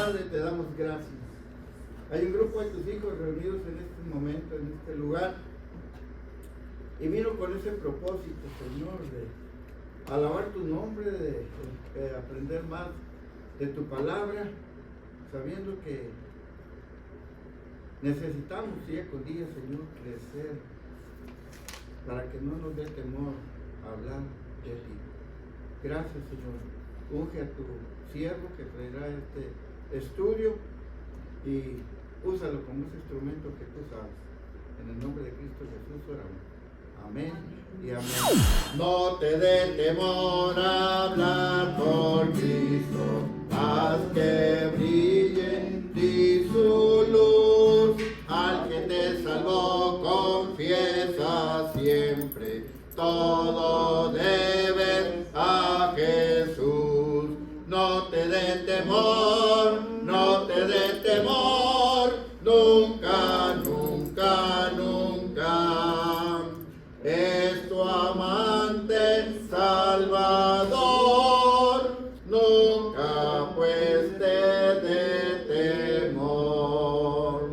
Padre, te damos gracias. Hay un grupo de tus hijos reunidos en este momento, en este lugar, y vino con ese propósito, Señor, de alabar tu nombre, de aprender más de tu palabra, sabiendo que necesitamos día con día, Señor, crecer, para que no nos dé temor hablar de ti. Gracias, Señor. Unge a tu siervo que traerá este estudio y úsalo como ese instrumento que tú sabes. En el nombre de Cristo Jesús oramos. Amén y amén. No te dé temor hablar por Cristo, haz que brille en ti su luz. Al que te salvó confiesa siempre, todo debes a Jesús. No te dé temor, no te dé temor, nunca, nunca, nunca. Es tu amante Salvador, nunca pues te dé temor.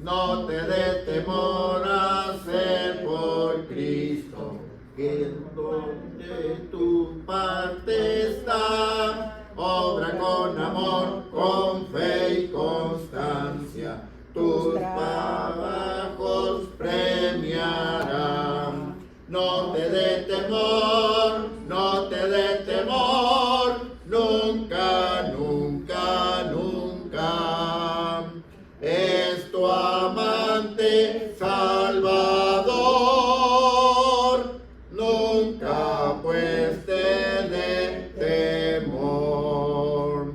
No te dé temor a ser por Cristo, que en donde tu parte está, obra con amor, con fe y constancia, tus trabajos premiarán. No te dé temor, no te dé temor, nunca, nunca, nunca. Es tu amante Salvador, nunca pues te dé temor.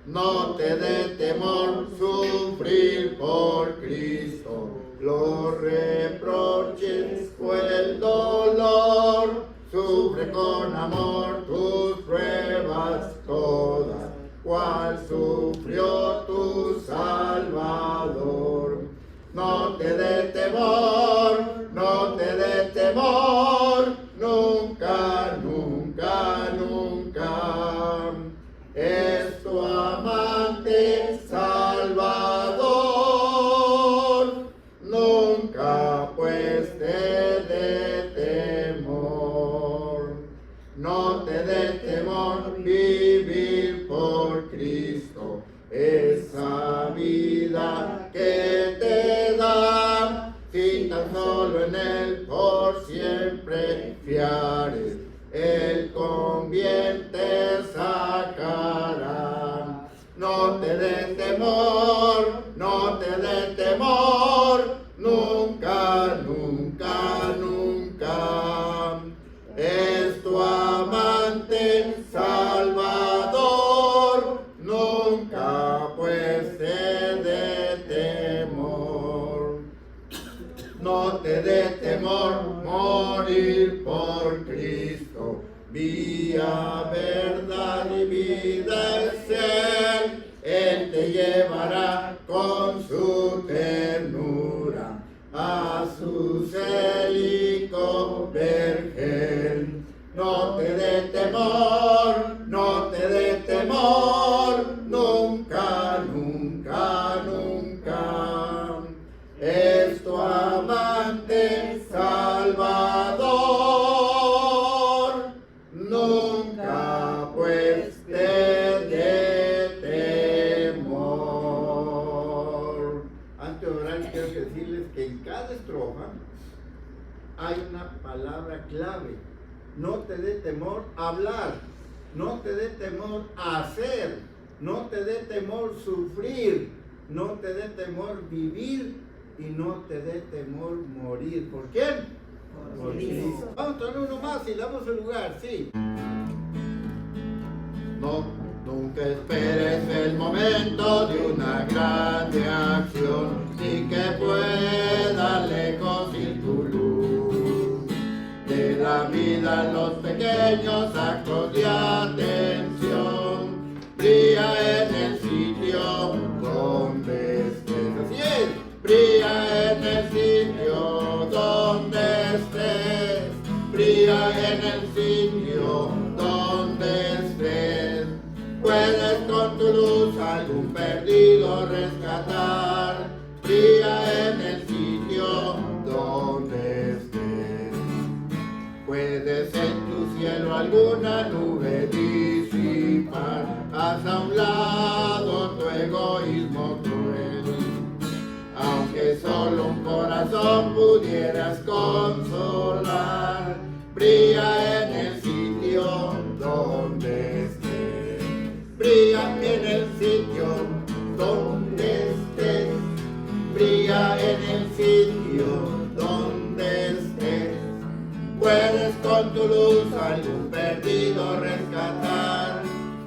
No te dé temor sufrir por Cristo, los reproches o el dolor. Sufre con amor tus pruebas todas, cual sufrió tu Salvador. No te dé temor, no te dé temor, nunca, nunca, nunca. Es tu amante Salvador, nunca pues te dé temor. No te dé temor vivir por Cristo, esa vida que te da, si tan solo en Él por siempre fiares, Él con bien te sacará. No te dé temor, no te dé temor, nunca, nunca, nunca. Es tu amante Salvador, nunca pues te dé temor. No te dé temor morir por Cristo, vía, verdad y vida es Él. Él te llevará con su ternura a su célico vergel. No te dé temor, no te dé temor, nunca, nunca, nunca. Es tu amante Salvador, nunca pues te dé temor. Antes de orar quiero decirles que en cada estrofa hay una palabra clave. No te dé temor hablar, no te dé temor hacer, no te dé temor sufrir, no te dé temor vivir y no te dé temor morir. ¿Por quién? Por Cristo. Vamos a tomar uno más y damos el lugar, sí. No, nunca esperes el momento de una grande acción, ni que pueda lejos ir tu luz. De la vida los pequeños actos de atención, brilla en el sitio donde estés. Así es, brilla en el sitio donde estés, brilla en el sitio donde estés. Puedes con tu luz algún rescatar. Brilla en el sitio donde estés. Puedes en tu cielo alguna nube disipar. Haz a un lado tu egoísmo cruel. Aunque solo un corazón pudieras consolar. Brilla en el sitio donde estés. Brilla en el sitio donde estés. Brilla en el sitio donde estés. Puedes con tu luz algún perdido rescatar.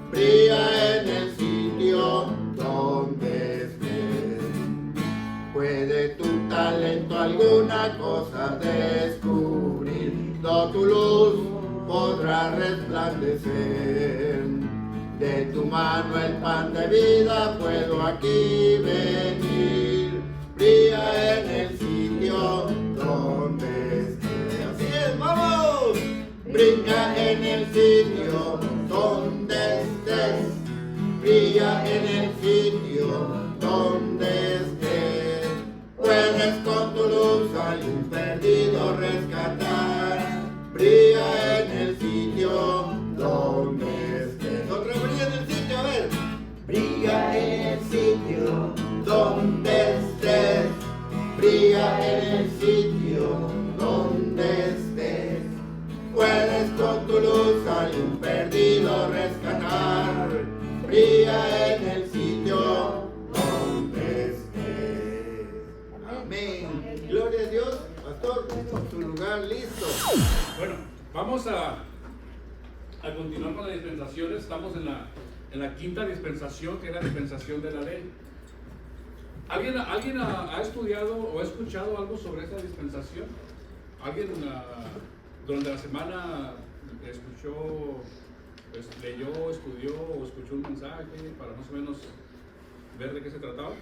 Brilla en el sitio donde estés. Puede tu talento alguna cosa descubrir. No tu luz podrá resplandecer. De tu mano el pan de vida puedo aquí venir. Brilla en el sitio donde estés. Así es, vamos. Brilla en el sitio donde estés. Brilla en el sitio donde estés. Puedes con tu luz algún perdido rescatar. Brilla en el sitio donde estés. Otra brilla en el sitio, a ver. Brilla en el sitio donde estés. Brilla en el sitio donde estés. Puedes con tu luz algún perdido rescatar. Brilla en el sitio donde estés. Amén. Gloria a Dios. Pastor, su lugar listo. Bueno, vamos a continuar con las dispensaciones. Estamos en la quinta dispensación, que es la dispensación de la ley. ¿Alguien ha estudiado o ha escuchado algo sobre esta dispensación? ¿Alguien durante la semana escuchó, leyó, estudió o escuchó un mensaje para más o menos ver de qué se trataba?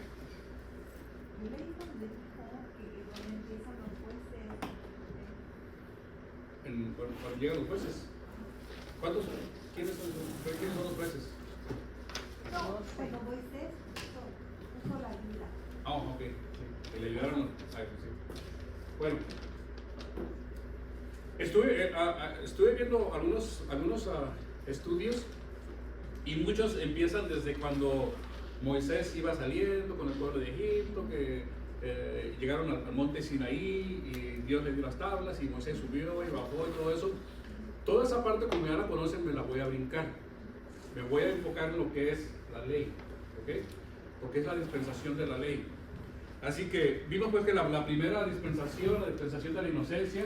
Cuando llegan los jueces. ¿Quiénes son los jueces? No, cuando Moisés puso la vida. Ah, ok. Sí, que le ayudaron. Sí. Bueno, estuve viendo algunos estudios y muchos empiezan desde cuando Moisés iba saliendo con el pueblo de Egipto, que llegaron al monte Sinaí y Dios le dio las tablas y Moisés subió y bajó y todo eso. Toda esa parte, como ya la conocen, me la voy a brincar. Me voy a enfocar en lo que es la ley, ¿ok? Porque es la dispensación de la ley. Así que vimos pues que la primera dispensación, la dispensación de la inocencia.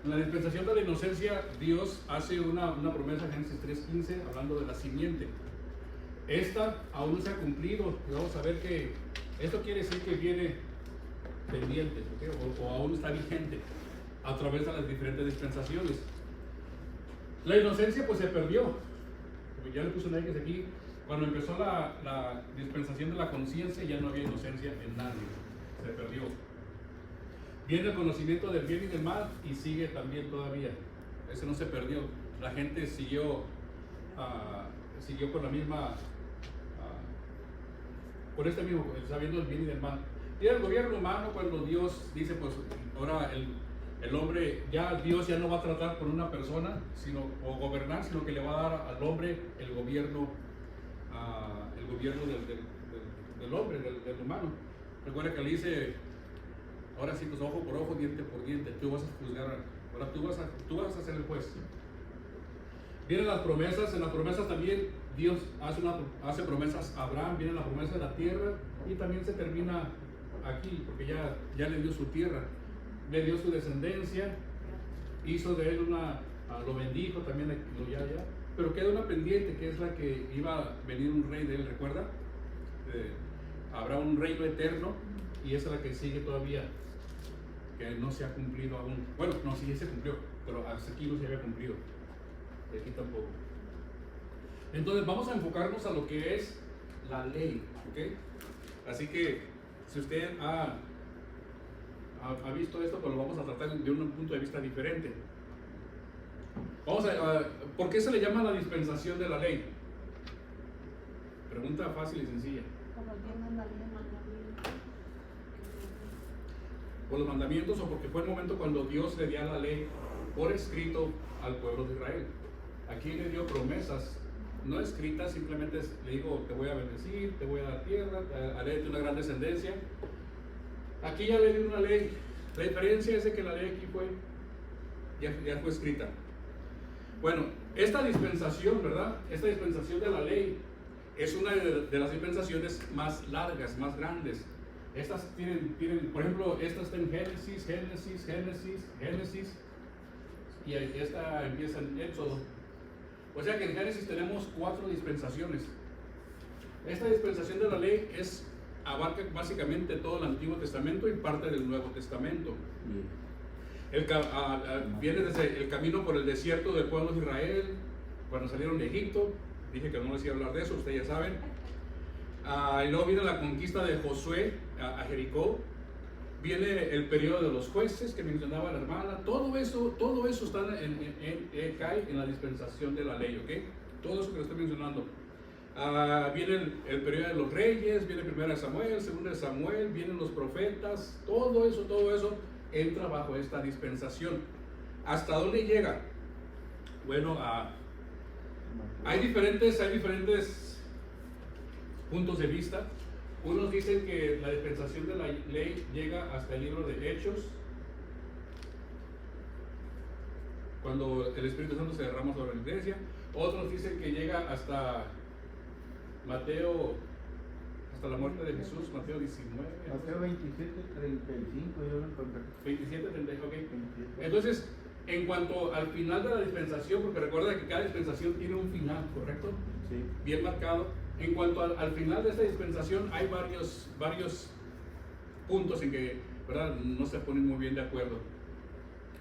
En la dispensación de la inocencia, Dios hace una promesa en Génesis 3:15, hablando de la simiente. Esta aún no se ha cumplido, y vamos a ver que esto quiere decir que viene pendiente, ¿okay? o aún está vigente a través de las diferentes dispensaciones. La inocencia pues se perdió, porque ya le puse un X aquí. Cuando empezó la dispensación de la conciencia, ya no había inocencia en nadie, se perdió. Viene el conocimiento del bien y del mal y sigue también todavía. Ese no se perdió. La gente siguió con la misma, con este mismo, sabiendo el bien y del mal. Y el gobierno humano, cuando Dios dice, pues ahora el hombre, Dios ya no va a tratar con una persona o gobernar, sino que le va a dar al hombre el gobierno del hombre, del humano. Recuerda que le dice, ahora sí, pues ojo por ojo, diente por diente, tú vas a juzgar, ahora tú vas a ser el juez. Vienen las promesas, en las promesas también Dios hace promesas a Abraham, viene la promesa de la tierra y también se termina aquí, porque ya le dio su tierra, le dio su descendencia, hizo de él lo bendijo también, pero queda una pendiente que es la que iba a venir un rey de él, ¿recuerda? Habrá un reino eterno y esa es la que sigue todavía, que no se ha cumplido aún. Bueno, no, sí se cumplió, pero hasta aquí no se había cumplido, y aquí tampoco. Entonces vamos a enfocarnos a lo que es la ley, ¿ok? Así que si usted ha visto esto, pues lo vamos a tratar de un punto de vista diferente. ¿Por qué se le llama la dispensación de la ley? Pregunta fácil y sencilla. Como Dios manda ley, manda por los mandamientos o porque fue el momento cuando Dios le dio la ley por escrito al pueblo de Israel. Aquí le dio promesas no escritas, simplemente le dijo: te voy a bendecir, te voy a dar tierra, haré una gran descendencia. Aquí ya le dio una ley. La diferencia es de que la ley aquí ya fue escrita. Bueno, esta dispensación, ¿verdad? Esta dispensación de la ley es una de las dispensaciones más largas, más grandes. Estas tienen, por ejemplo, esta está en Génesis, y esta empieza en Éxodo. O sea que en Génesis tenemos 4 dispensaciones. Esta dispensación de la ley abarca básicamente todo el Antiguo Testamento y parte del Nuevo Testamento. Viene desde el camino por el desierto del pueblo de Israel, cuando salieron de Egipto. Dije que no les iba a hablar de eso, ustedes ya saben. Y luego viene la conquista de Josué a Jericó. Viene el periodo de los jueces que mencionaba la hermana. Todo eso está cae en la dispensación de la ley, ¿ok? Todo eso que le estoy mencionando. Viene el periodo de los reyes, viene 1 Samuel, 2 Samuel, vienen los profetas. Todo eso entra bajo esta dispensación. ¿Hasta dónde llega? Bueno, hay diferentes puntos de vista. Unos dicen que la dispensación de la ley llega hasta el libro de Hechos, cuando el Espíritu Santo se derrama sobre la iglesia. Otros dicen que llega hasta Mateo, hasta la muerte de Jesús, Mateo 19. Mateo 27, 35, yo lo encontré. 27, 35, ok. Entonces, en cuanto al final de la dispensación, porque recuerda que cada dispensación tiene un final, ¿correcto? Sí. Bien marcado. En cuanto al final de esta dispensación, hay varios puntos en que, ¿verdad?, no se ponen muy bien de acuerdo,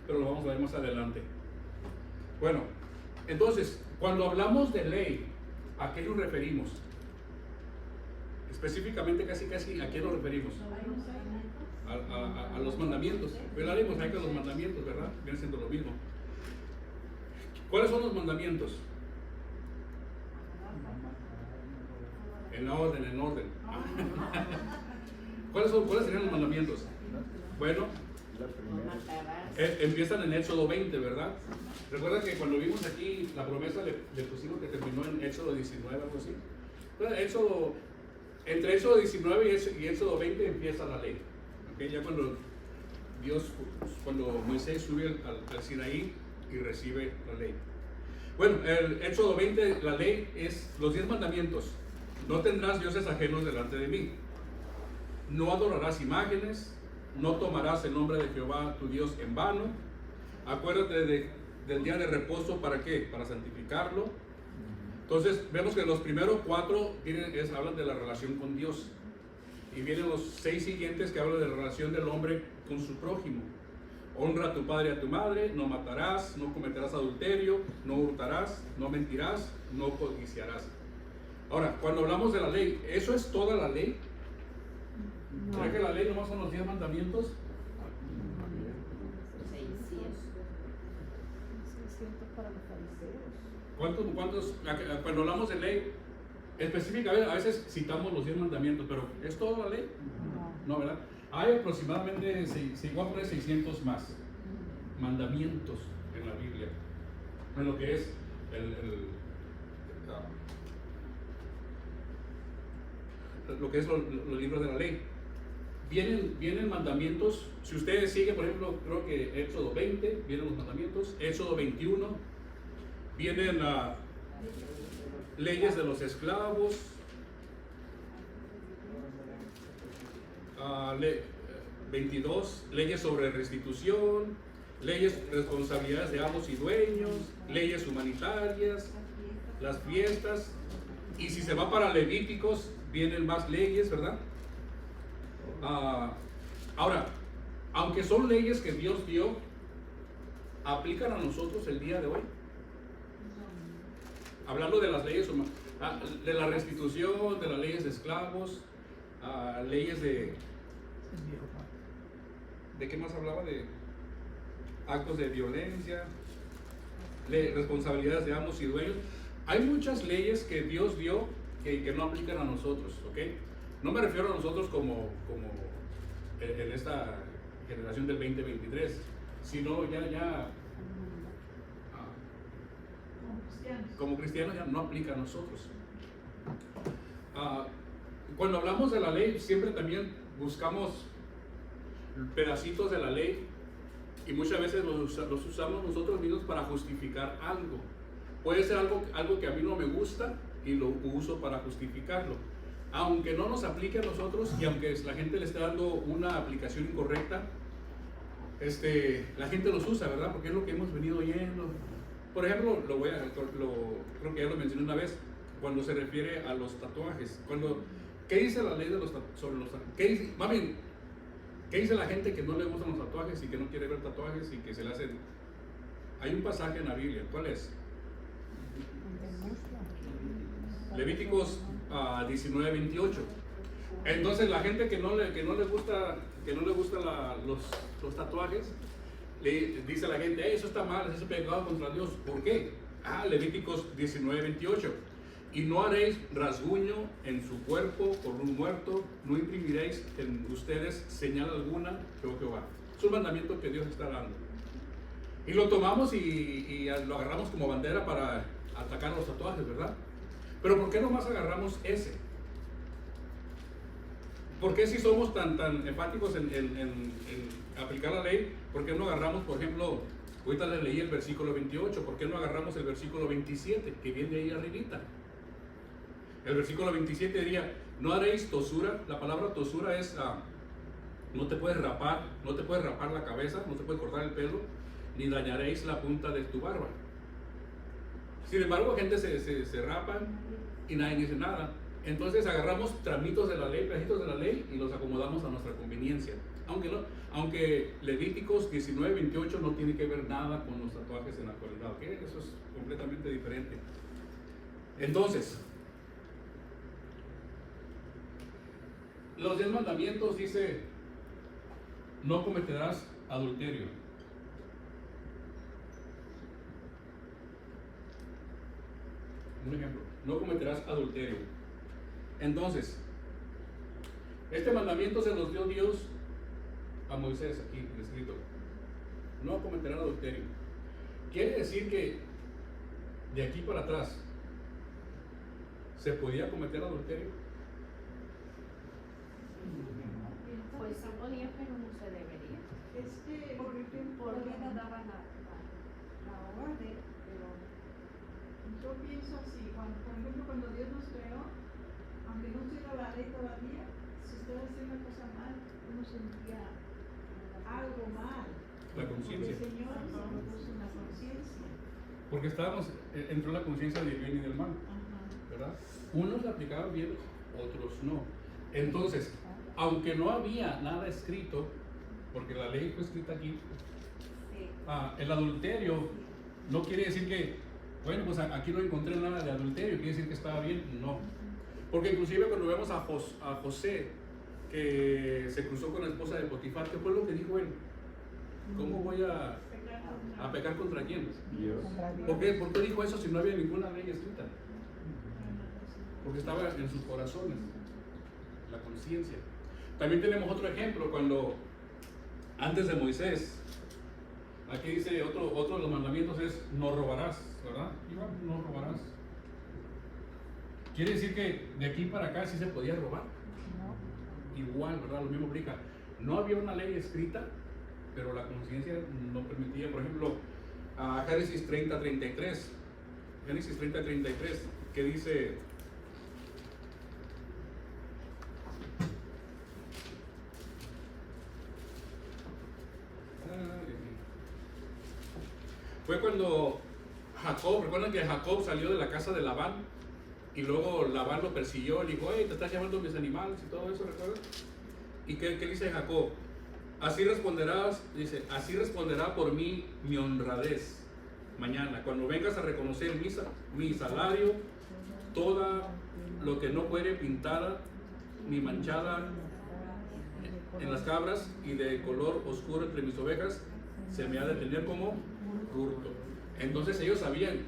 pero lo vamos a ver más adelante. Bueno, entonces, cuando hablamos de ley, ¿a qué nos referimos? Específicamente, casi ¿a qué nos referimos? A los mandamientos. Hablaremos ahí con los mandamientos, ¿verdad? Viene siendo lo mismo. ¿Cuáles son los mandamientos? En orden. ¿Cuáles serían los mandamientos? Bueno, empiezan en Éxodo 20, ¿verdad? Recuerda que cuando vimos aquí la promesa le pusimos que terminó en Éxodo 19, algo así. Entonces, entre Éxodo 19 y Éxodo 20 empieza la ley. ¿Okay? Ya cuando Moisés sube al Sinaí y recibe la ley. Bueno, el Éxodo 20, la ley es los 10 mandamientos. No tendrás dioses ajenos delante de mí. No adorarás imágenes. No tomarás el nombre de Jehová tu Dios en vano. Acuérdate del día de reposo, ¿para qué? Para santificarlo. Entonces vemos que los primeros 4 hablan de la relación con Dios. Y vienen los 6 siguientes que hablan de la relación del hombre con su prójimo. Honra a tu padre y a tu madre. No matarás. No cometerás adulterio. No hurtarás. No mentirás. No codiciarás. Ahora, cuando hablamos de la ley, ¿eso es toda la ley? No. ¿Será que la ley nomás son los 10 mandamientos? 600 para los fariseos. ¿Cuántos? Cuando hablamos de ley, específicamente, a veces citamos los 10 mandamientos, pero ¿es toda la ley? No, ¿verdad? Hay aproximadamente, igual por 600 más mandamientos en la Biblia, en lo que es lo que es los libros de la ley. Vienen mandamientos. Si ustedes siguen, por ejemplo, creo que Éxodo 20, vienen los mandamientos. Éxodo 21, vienen las leyes de los esclavos. 22, leyes sobre restitución, leyes, responsabilidades de amos y dueños, leyes humanitarias, las fiestas. Y si se va para Levíticos, vienen más leyes, ¿verdad? Ahora, aunque son leyes que Dios dio, ¿aplican a nosotros el día de hoy? Hablando de las leyes de la restitución, de las leyes de esclavos, leyes ¿de qué más hablaba? De actos de violencia, responsabilidades de amos y dueños. Hay muchas leyes que Dios dio que no aplican a nosotros, ¿ok? No me refiero a nosotros como en esta generación del 2023, sino como cristianos ya no aplica a nosotros. Cuando hablamos de la ley, siempre también buscamos pedacitos de la ley y muchas veces los usamos nosotros mismos para justificar algo. Puede ser algo que a mí no me gusta y lo uso para justificarlo. Aunque no nos aplique a nosotros y aunque la gente le esté dando una aplicación incorrecta, la gente los usa, ¿verdad? Porque es lo que hemos venido oyendo. Por ejemplo, creo que ya lo mencioné una vez, cuando se refiere a los tatuajes. ¿Qué dice la ley sobre los tatuajes? ¿Qué dice la gente que no le gustan los tatuajes y que no quiere ver tatuajes y que se le hacen? Hay un pasaje en la Biblia, ¿cuál es? Levíticos 19:28. Entonces la gente que no le gusta los tatuajes, le dice a la gente, eso está mal, eso es pecado contra Dios. ¿Por qué? Levíticos 19:28. Y no haréis rasguño en su cuerpo por un muerto, no imprimiréis en ustedes señal alguna, yo Jehová. Es un mandamiento que Dios está dando. Y lo tomamos y lo agarramos como bandera para atacar los tatuajes, ¿verdad? Pero ¿por qué nomás agarramos ese? ¿Por qué si somos tan enfáticos en aplicar la ley? ¿Por qué no agarramos, por ejemplo, ahorita les leí el versículo 28, ¿por qué no agarramos el versículo 27, que viene ahí arribita? El versículo 27 diría, no haréis tosura. La palabra tosura es, no te puedes rapar la cabeza, no te puedes cortar el pelo, ni dañaréis la punta de tu barba. Sin embargo, gente se rapan y nadie dice nada. Entonces agarramos tramitos de la ley, pedacitos de la ley y los acomodamos a nuestra conveniencia. Aunque Levíticos 19:28 no tiene que ver nada con los tatuajes en la actualidad, ¿ok? Eso es completamente diferente. Entonces, los 10 mandamientos dice, no cometerás adulterio. Un ejemplo, no cometerás adulterio. Entonces, este mandamiento se los dio Dios a Moisés aquí escrito. No cometerán adulterio. Quiere decir que de aquí para atrás se podía cometer adulterio. Pues se podía, pero no se debería. Es que, por ejemplo, Porque no daban la orden. pero yo pienso así, por ejemplo, cuando Dios nos creó, aunque no estuviera la ley todavía, si usted hacía una cosa mal, uno sentía algo mal. La conciencia. Porque el Señor nos puso una conciencia. Porque entró la conciencia del bien y del mal, Ajá. ¿verdad? Unos la aplicaban bien, otros no. Entonces, aunque no había nada escrito, porque la ley fue escrita aquí, el adulterio no quiere decir que, bueno, pues aquí no encontré nada de adulterio, quiere decir que estaba bien, no. Porque inclusive cuando vemos a José, que se cruzó con la esposa de Potifar, ¿qué fue lo que dijo él? ¿Cómo voy a pecar contra quién? Dios. ¿Por qué dijo eso si no había ninguna ley escrita? Porque estaba en sus corazones, la conciencia. También tenemos otro ejemplo, cuando antes de Moisés, aquí dice otro de los mandamientos es no robarás, ¿verdad? Igual, no robarás. Quiere decir que de aquí para acá sí se podía robar. Igual, ¿verdad? Lo mismo aplica. No había una ley escrita, pero la conciencia no permitía. Por ejemplo, a Génesis 30:33, que dice: fue cuando Jacob, recuerdan que Jacob salió de la casa de Labán y luego Labán lo persiguió y le dijo: hey, te estás llevando mis animales y todo eso, ¿recuerdan? ¿Y qué dice Jacob? Así responderás, dice, así responderá por mí mi honradez mañana, cuando vengas a reconocer mi salario, toda lo que no fuere pintada ni manchada en las cabras y de color oscuro entre mis ovejas, se me ha de tener como hurto. Entonces ellos sabían,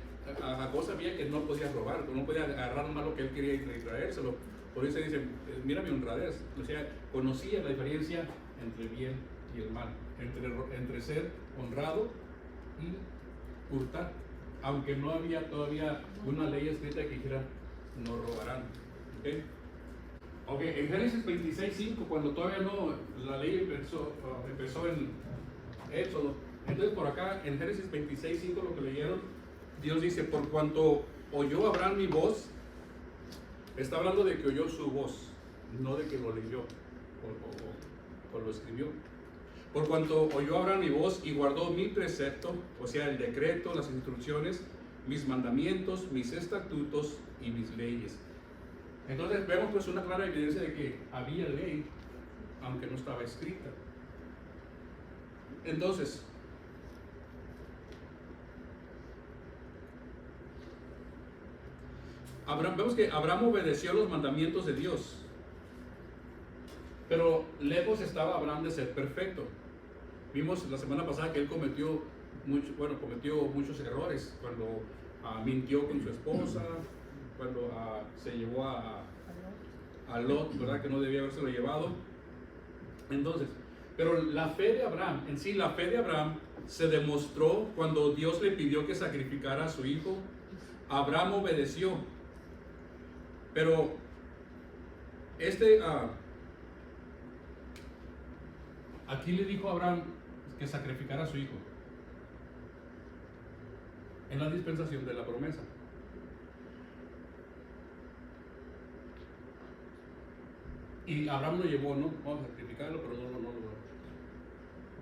Jacob sabía que no podía robar, que no podía agarrar nomás lo que él quería y traérselo. Por eso dice, mira mi honradez. O sea, conocía la diferencia entre bien y el mal, entre ser honrado y hurtar, aunque no había todavía una ley escrita que dijera no robarán. Ok, en Génesis 26:5, cuando todavía no, la ley empezó en Éxodo. Entonces por acá en Génesis 26:5 lo que leyeron, Dios dice, por cuanto oyó Abraham mi voz, está hablando de que oyó su voz, no de que lo leyó o lo escribió. Por cuanto oyó Abraham mi voz y guardó mi precepto, o sea, el decreto, las instrucciones, mis mandamientos, mis estatutos y mis leyes. Entonces vemos pues una clara evidencia de que había ley, aunque no estaba escrita. Entonces, vemos que Abraham obedeció los mandamientos de Dios, pero lejos estaba Abraham de ser perfecto. Vimos la semana pasada que él cometió muchos errores cuando mintió con su esposa, cuando se llevó a Lot, ¿verdad? Que no debía habérselo llevado. Entonces, pero la fe de Abraham, en sí, la fe de Abraham se demostró cuando Dios le pidió que sacrificara a su hijo. Abraham obedeció. Pero aquí le dijo a Abraham que sacrificara a su hijo en la dispensación de la promesa. Y Abraham lo llevó, ¿no? Vamos a sacrificarlo, pero no.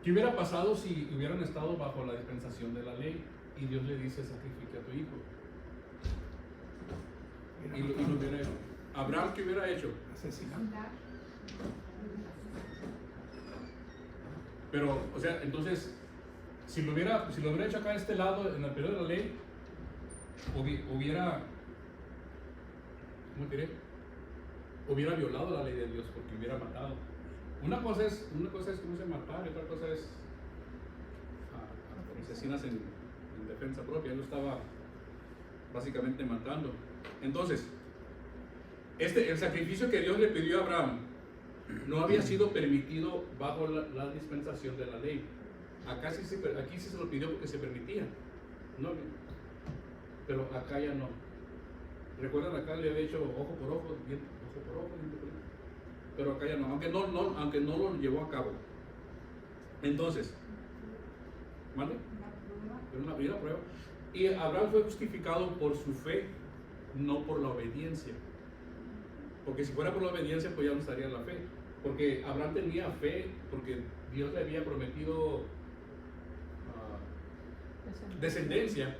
¿Qué hubiera pasado si hubieran estado bajo la dispensación de la ley y Dios le dice sacrifique a tu hijo? Y lo hubiera hecho. Abraham, ¿qué hubiera hecho? Asesinar. Pero, o sea, entonces, si lo hubiera hecho acá a este lado, en el periodo de la ley, hubiera, ¿cómo diré? Hubiera violado la ley de Dios porque hubiera matado. Una cosa es cómo se matar, y otra cosa es asesinas en defensa propia. Él lo estaba básicamente matando. Entonces, el sacrificio que Dios le pidió a Abraham no había sido permitido bajo la dispensación de la ley. Aquí sí se lo pidió porque se permitía, ¿no? Pero acá ya no. ¿Recuerdan? Acá le había hecho ojo por ojo, diente por ojo, diente por diente. Pero acá ya no, aunque no lo llevó a cabo. Entonces, ¿vale? Una prueba. Y Abraham fue justificado por su fe, no por la obediencia. Porque si fuera por la obediencia, pues ya no estaría la fe. Porque Abraham tenía fe, porque Dios le había prometido descendencia.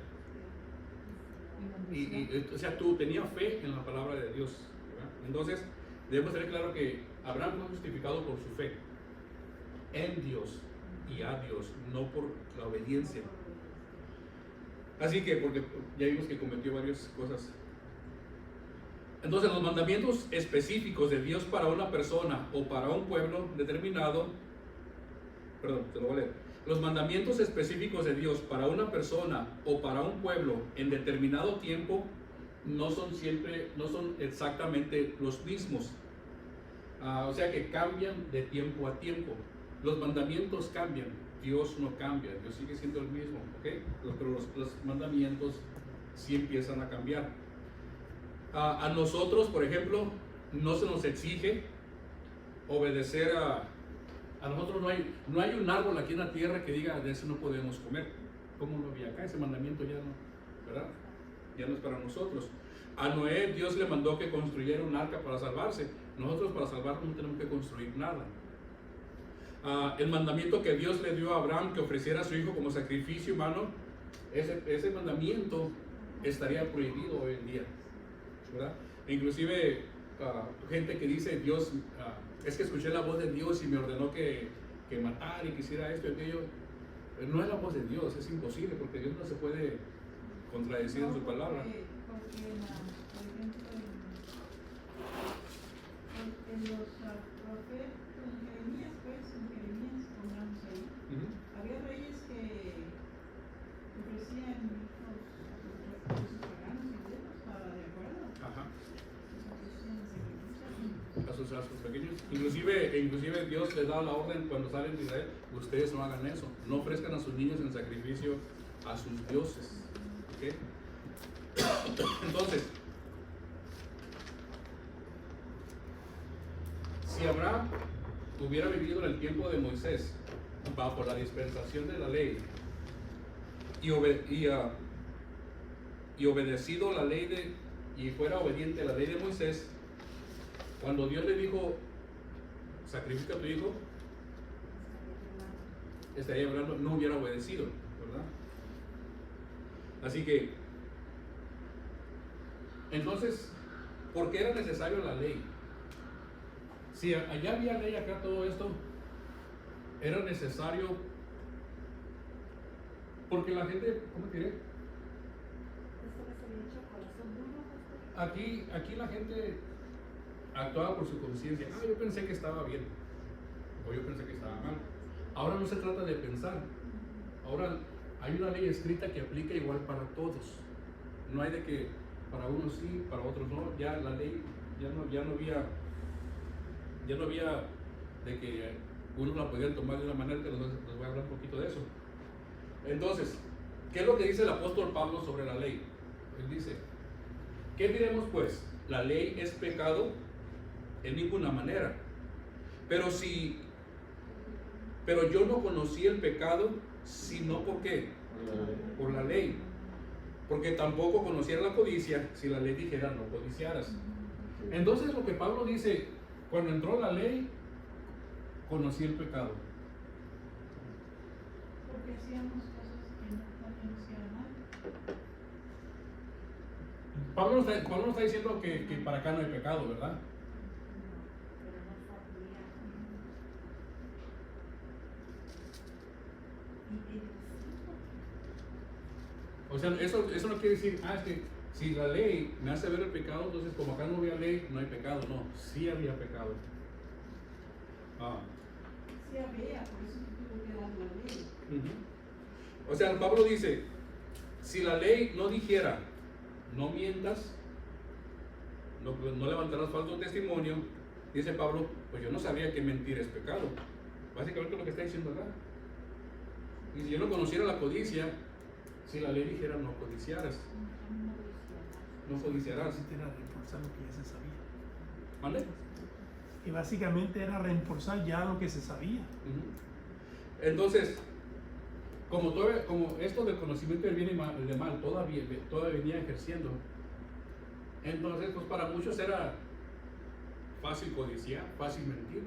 O sea, tú tenías fe en la palabra de Dios, ¿verdad? Entonces, debemos tener claro que Abraham fue justificado por su fe en Dios y a Dios, no por la obediencia. Así que, porque ya vimos que cometió varias cosas. Entonces, los mandamientos específicos de Dios para una persona o para un pueblo determinado, te lo voy a leer. Los mandamientos específicos de Dios para una persona o para un pueblo en determinado tiempo no son exactamente los mismos. O sea que cambian de tiempo a tiempo. Los mandamientos cambian, Dios no cambia, Dios sigue siendo el mismo, ¿ok? Pero los mandamientos sí empiezan a cambiar. A nosotros, por ejemplo, no se nos exige obedecer a nosotros. No hay un árbol aquí en la tierra que diga de eso no podemos comer. ¿Cómo lo había acá? Ese mandamiento ya no, ¿verdad? Ya no es para nosotros. A Noé Dios le mandó que construyera un arca para salvarse. Nosotros para salvarnos no tenemos que construir nada. El mandamiento que Dios le dio a Abraham, que ofreciera a su hijo como sacrificio humano, ese mandamiento estaría prohibido hoy en día, ¿verdad? Inclusive gente que dice Dios, es que escuché la voz de Dios y me ordenó que matara y quisiera esto y aquello. No es la voz de Dios, es imposible, porque Dios no se puede contradecir en su palabra. Porque por ejemplo, en los profetas, en Jeremías, pongamos ahí, había reyes que ofrecían los paganos y Dios estaba de acuerdo. Ajá. A sus pequeños Inclusive Dios les da la orden cuando salen de Israel, ustedes no hagan eso, no ofrezcan a sus niños en sacrificio a sus dioses. ¿Okay? Entonces, si Abraham hubiera vivido en el tiempo de Moisés, bajo la dispensación de la ley, y obedecido la ley y fuera obediente a la ley de Moisés, cuando Dios le dijo, sacrifica a tu hijo, estaría hablando, no hubiera obedecido, ¿verdad? Así que, entonces, ¿por qué era necesario la ley? Si allá había ley, acá todo esto, era necesario, porque la gente, ¿cómo te diré? Aquí la gente actuaba por su conciencia. Yo pensé que estaba bien, o yo pensé que estaba mal. Ahora no se trata de pensar. Ahora hay una ley escrita que aplica igual para todos. No hay de que para unos sí, para otros no. Ya la ley, ya no había de que unos la podían tomar de una manera, que les voy a hablar un poquito de eso. Entonces, ¿qué es lo que dice el apóstol Pablo sobre la ley? Él dice, ¿qué diremos pues? ¿La ley es pecado? En ninguna manera. Pero yo no conocí el pecado, sino ¿por qué? Por la ley. Porque tampoco conociera la codicia si la ley dijera no codiciaras. Entonces lo que Pablo dice, cuando entró la ley, conocí el pecado. Porque hacíamos cosas que no hacían mal. Pablo no está diciendo que para acá no hay pecado, ¿verdad? O sea, eso no quiere decir, es que si la ley me hace ver el pecado, entonces como acá no había ley, no hay pecado. No, sí había pecado. Sí había, por eso tuvo que dar la ley. O sea, Pablo dice, si la ley no dijera, no mientas, no levantarás falso testimonio, dice Pablo, pues yo no sabía que mentir es pecado. Básicamente lo que está diciendo acá. Y si yo no conociera la codicia, si la ley dijera no codiciaras, no codiciarás. Era reforzar lo que ya se sabía. ¿Vale? Y básicamente era reforzar ya lo que se sabía. Entonces, como esto del conocimiento del bien y del mal todavía venía ejerciendo, entonces pues para muchos era fácil codiciar, fácil mentir.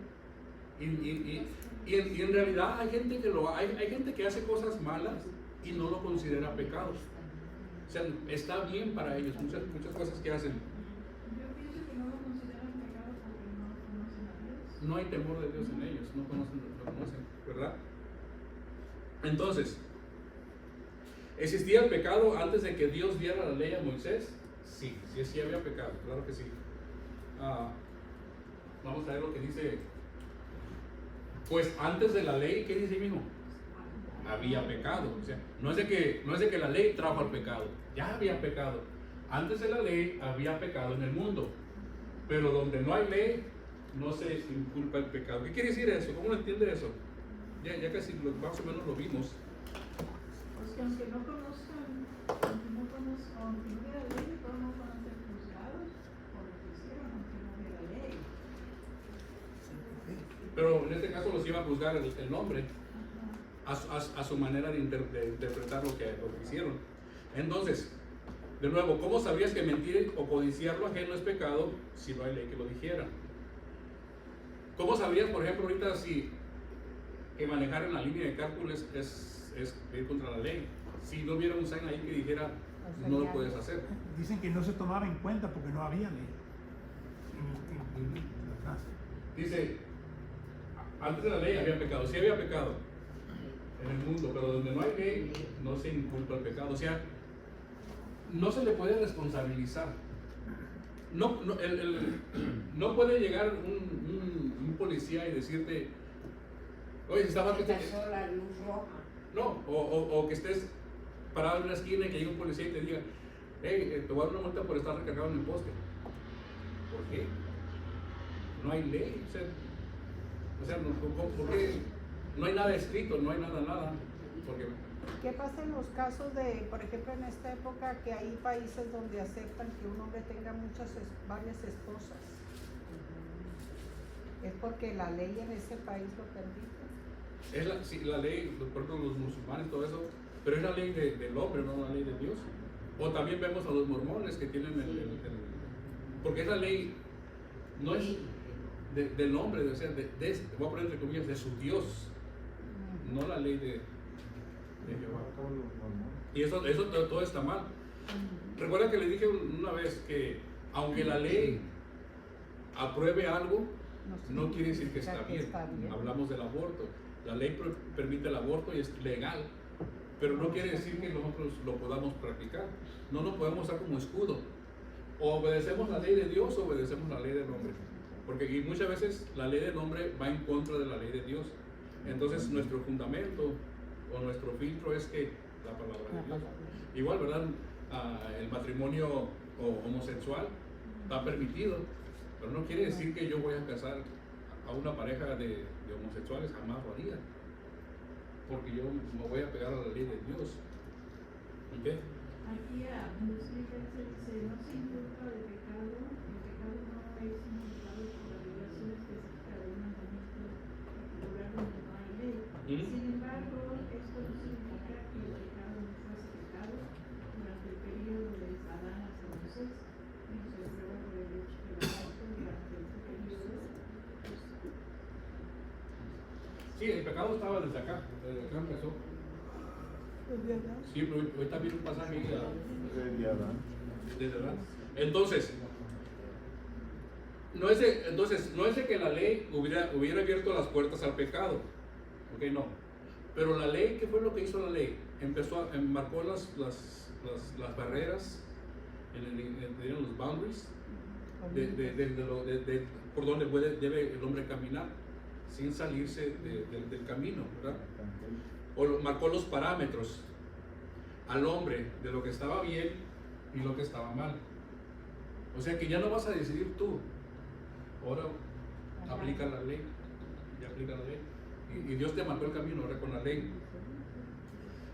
Y en realidad hay gente que hace cosas malas y no lo considera pecado. O sea, está bien para ellos muchas cosas que hacen. Yo pienso que no lo consideran pecado porque no conocen a Dios. No hay temor de Dios en ellos, no conocen, ¿verdad? Entonces, ¿existía el pecado antes de que Dios diera la ley a Moisés? Sí había pecado, claro que sí. Vamos a ver lo que dice. Pues antes de la ley, ¿qué dice mismo? Había pecado. O sea, no es de que la ley trajo al pecado, ya había pecado. Antes de la ley había pecado en el mundo, pero donde no hay ley no se inculpa el pecado. ¿Qué quiere decir eso? ¿Cómo lo entiende eso? Ya casi más o menos lo vimos. Pues que aunque no conozcan, aunque no hubiera ley, todos no van a ser juzgados por lo que hicieron, aunque no hubiera ley. Pero en este caso los iba a juzgar el nombre. A su manera de interpretar lo que hicieron. Entonces, de nuevo, ¿cómo sabrías que mentir o codiciar lo ajeno es pecado si no hay ley que lo dijera? ¿Cómo sabrías, por ejemplo, ahorita que manejar en la línea de cálculo es ir contra la ley? Si no hubiera un sign ahí que dijera, no lo puedes hacer. Dicen que no se tomaba en cuenta porque no había ley. Dice, antes de la ley había pecado. Sí había pecado en el mundo, pero donde no hay ley no se inculpa el pecado. O sea, no se le puede responsabilizar. No puede llegar un policía y decirte, oye, estaba que la luz roja. No, o que estés parado en una esquina y que llegue un policía y te diga, hey, te voy a dar una multa por estar recargado en el poste. ¿Por qué? no hay ley. O sea ¿por qué? No hay nada escrito, no hay nada. Porque ¿Qué pasa en los casos de, por ejemplo, en esta época que hay países donde aceptan que un hombre tenga varias esposas? ¿Es porque la ley en ese país lo permite? es sí, la ley, por ejemplo, los musulmanes, todo eso, pero es la ley del hombre, no la ley de Dios. O también vemos a los mormones que tienen porque esa ley no es del hombre, o sea, voy a poner entre comillas, de su Dios, no la ley de Jehová. Y eso todo está mal. Recuerda que le dije una vez que aunque la ley apruebe algo, no quiere decir que está bien. Hablamos del aborto. La ley permite el aborto y es legal, pero no quiere decir que nosotros lo podamos practicar. No nos podemos usar como escudo. O obedecemos la ley de Dios o obedecemos la ley del hombre. Porque y muchas veces la ley del hombre va en contra de la ley de Dios. Entonces nuestro fundamento o nuestro filtro es que la palabra de Dios. Igual, ¿verdad? El matrimonio homosexual está permitido, pero no quiere decir que yo voy a casar a una pareja de homosexuales, jamás lo haría, porque yo me voy a pegar a la ley de Dios. ¿Ok? Aquí en los libros dice, no se inculpa de pecado, el pecado no es inculpado por la violación específica de un mandamiento particular donde no hay ley. Sin embargo, esto no significa que el pecado no fuese pecado durante el periodo de Adán hasta Moisés, y se prueba por el hecho que el aborto durante este periodo. Sí, el pecado estaba desde acá empezó. Sí, pero ahorita viene un pasaje desde Adán. Entonces, no es de que la ley hubiera abierto las puertas al pecado, ok, no. Pero la ley, ¿qué fue lo que hizo la ley? Marcó las barreras, los boundaries, por donde debe el hombre caminar, sin salirse del camino, ¿verdad? O marcó los parámetros al hombre de lo que estaba bien y lo que estaba mal. O sea que ya no vas a decidir tú, ahora aplica la ley, ya aplica la ley. Y Dios te marcó el camino ahora con la ley.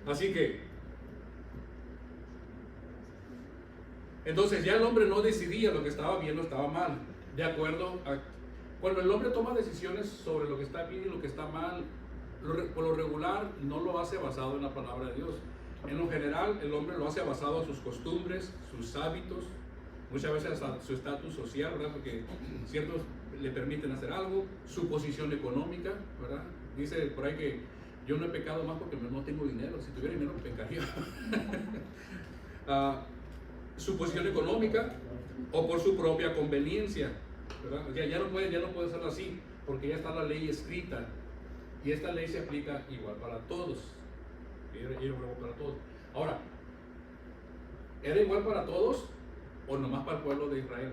Así que, entonces ya el hombre no decidía lo que estaba bien o estaba mal, de acuerdo a... Cuando el hombre toma decisiones sobre lo que está bien y lo que está mal, por lo regular no lo hace basado en la palabra de Dios. En lo general, el hombre lo hace basado en sus costumbres, sus hábitos, muchas veces hasta su estatus social, ¿verdad? Porque ciertos le permiten hacer algo, su posición económica, ¿verdad? Dice por ahí que yo no he pecado más porque no tengo dinero. Si tuviera dinero, pecaría. Su posición económica o por su propia conveniencia, ¿verdad? Ya no puede hacerlo así, porque ya está la ley escrita. Y esta ley se aplica igual para todos. Era igual para todos. Ahora, ¿era igual para todos o nomás para el pueblo de Israel?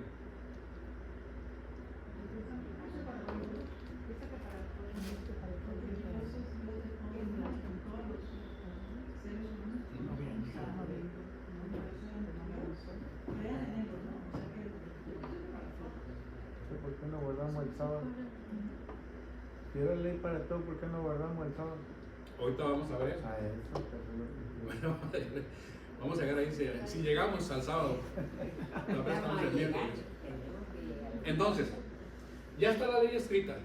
¿Por qué no guardamos el sábado? Si era ley para todo, ¿por qué no guardamos el sábado? Ahorita vamos a ver eso. Bueno, vamos a llegar ahí si llegamos al sábado. La vez estamos el miércoles. Entonces, ya está la ley escrita.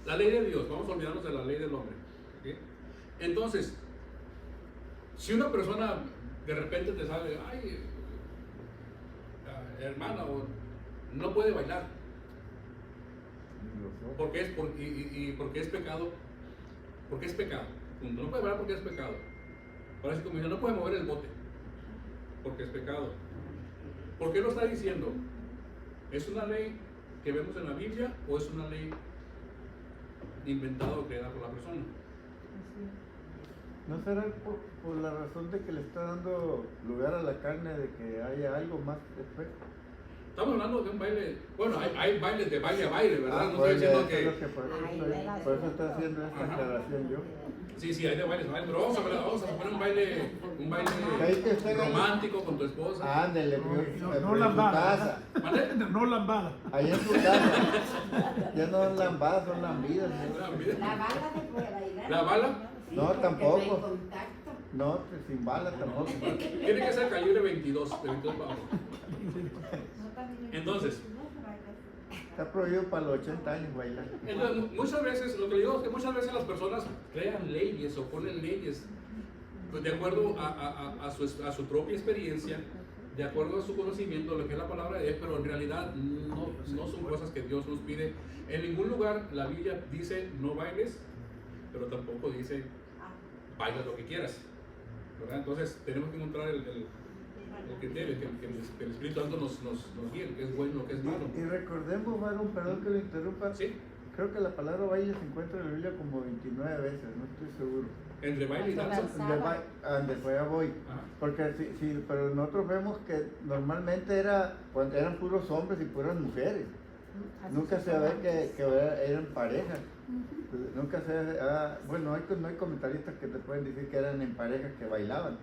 La ley de Dios, vamos a olvidarnos de la ley del hombre. ¿Okay? Entonces, si una persona de repente te sale, ay, hermana, no puede bailar, porque es pecado, porque es pecado. No puede bailar porque es pecado. Ahora sí, como dice, no puede mover el bote, porque es pecado. ¿Por qué lo está diciendo? ¿Es una ley que vemos en la Biblia o es una ley inventada o creada por la persona? ¿No será por la razón de que le está dando lugar a la carne de que haya algo más perfecto? Estamos hablando de un baile, bueno, hay bailes de baile a baile, ¿verdad? No estoy Pues, diciendo eso es lo que... que por eso Ay, estoy, ¿verdad? por eso estoy haciendo esta Ajá. aclaración yo. Sí, hay de bailes, pero vamos a poner un baile Ahí que usted gane. romántico con tu esposa. Ándele, No, en no su lambada. casa. ¿Vale? No lambada. Ahí en su casa. Ya no son lambadas, son lambidas. La bala se puede bailar. ¿La bala? Sí, No, porque tampoco. no hay contacto. No, pues, sin bala tampoco. Tiene que ser calibre 22, de 22 para abajo. Entonces, Está prohibido para los 80 años bailar. Entonces, muchas veces, lo que le digo es que muchas veces las personas crean leyes o ponen leyes pues, de acuerdo a su propia experiencia, de acuerdo a su conocimiento de lo que es la palabra de Dios, pero en realidad no son cosas que Dios nos pide. En ningún lugar la Biblia dice no bailes, pero tampoco dice baila lo que quieras, ¿verdad? Entonces tenemos que encontrar el criterio, que el Espíritu Santo nos guíe, que es bueno, lo que es malo. Y recordemos, varón, perdón que lo interrumpa. ¿Sí? Creo que la palabra baile se encuentra en la Biblia como 29 veces, no estoy seguro. Entre baile y danza. Después ya voy. Ajá. Porque sí, pero nosotros vemos que normalmente cuando eran puros hombres y puras mujeres. Nunca se ve que eran parejas. Nunca se bueno, no hay comentaristas que te pueden decir que eran en parejas que bailaban.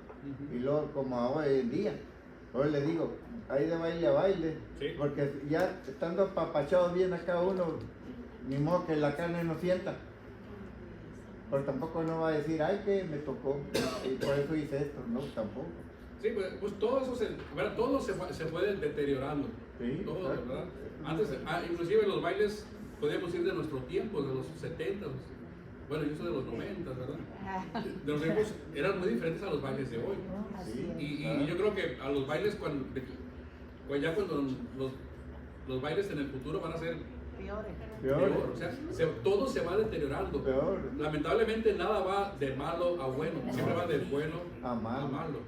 Y luego, como ahora hoy en día, hoy le digo, hay de baile a baile, Sí. porque ya estando apapachados bien acá uno, ni modo que la carne no sienta. Pero tampoco no va a decir, ay, que me tocó, y por eso hice esto, no, tampoco. Sí, pues todo eso ¿verdad? Todo se fue deteriorando. Sí, Todo, exacto. ¿verdad? Antes, inclusive los bailes, podríamos ir de nuestro tiempo, de los 70, bueno, yo soy de los 90, ¿verdad? De los tiempos eran muy diferentes a los bailes de hoy. Sí. Y yo creo que a los bailes, cuando los bailes en el futuro van a ser peor, o sea, todo se va deteriorando. Peor. Lamentablemente nada va de malo a bueno, siempre va de bueno A malo.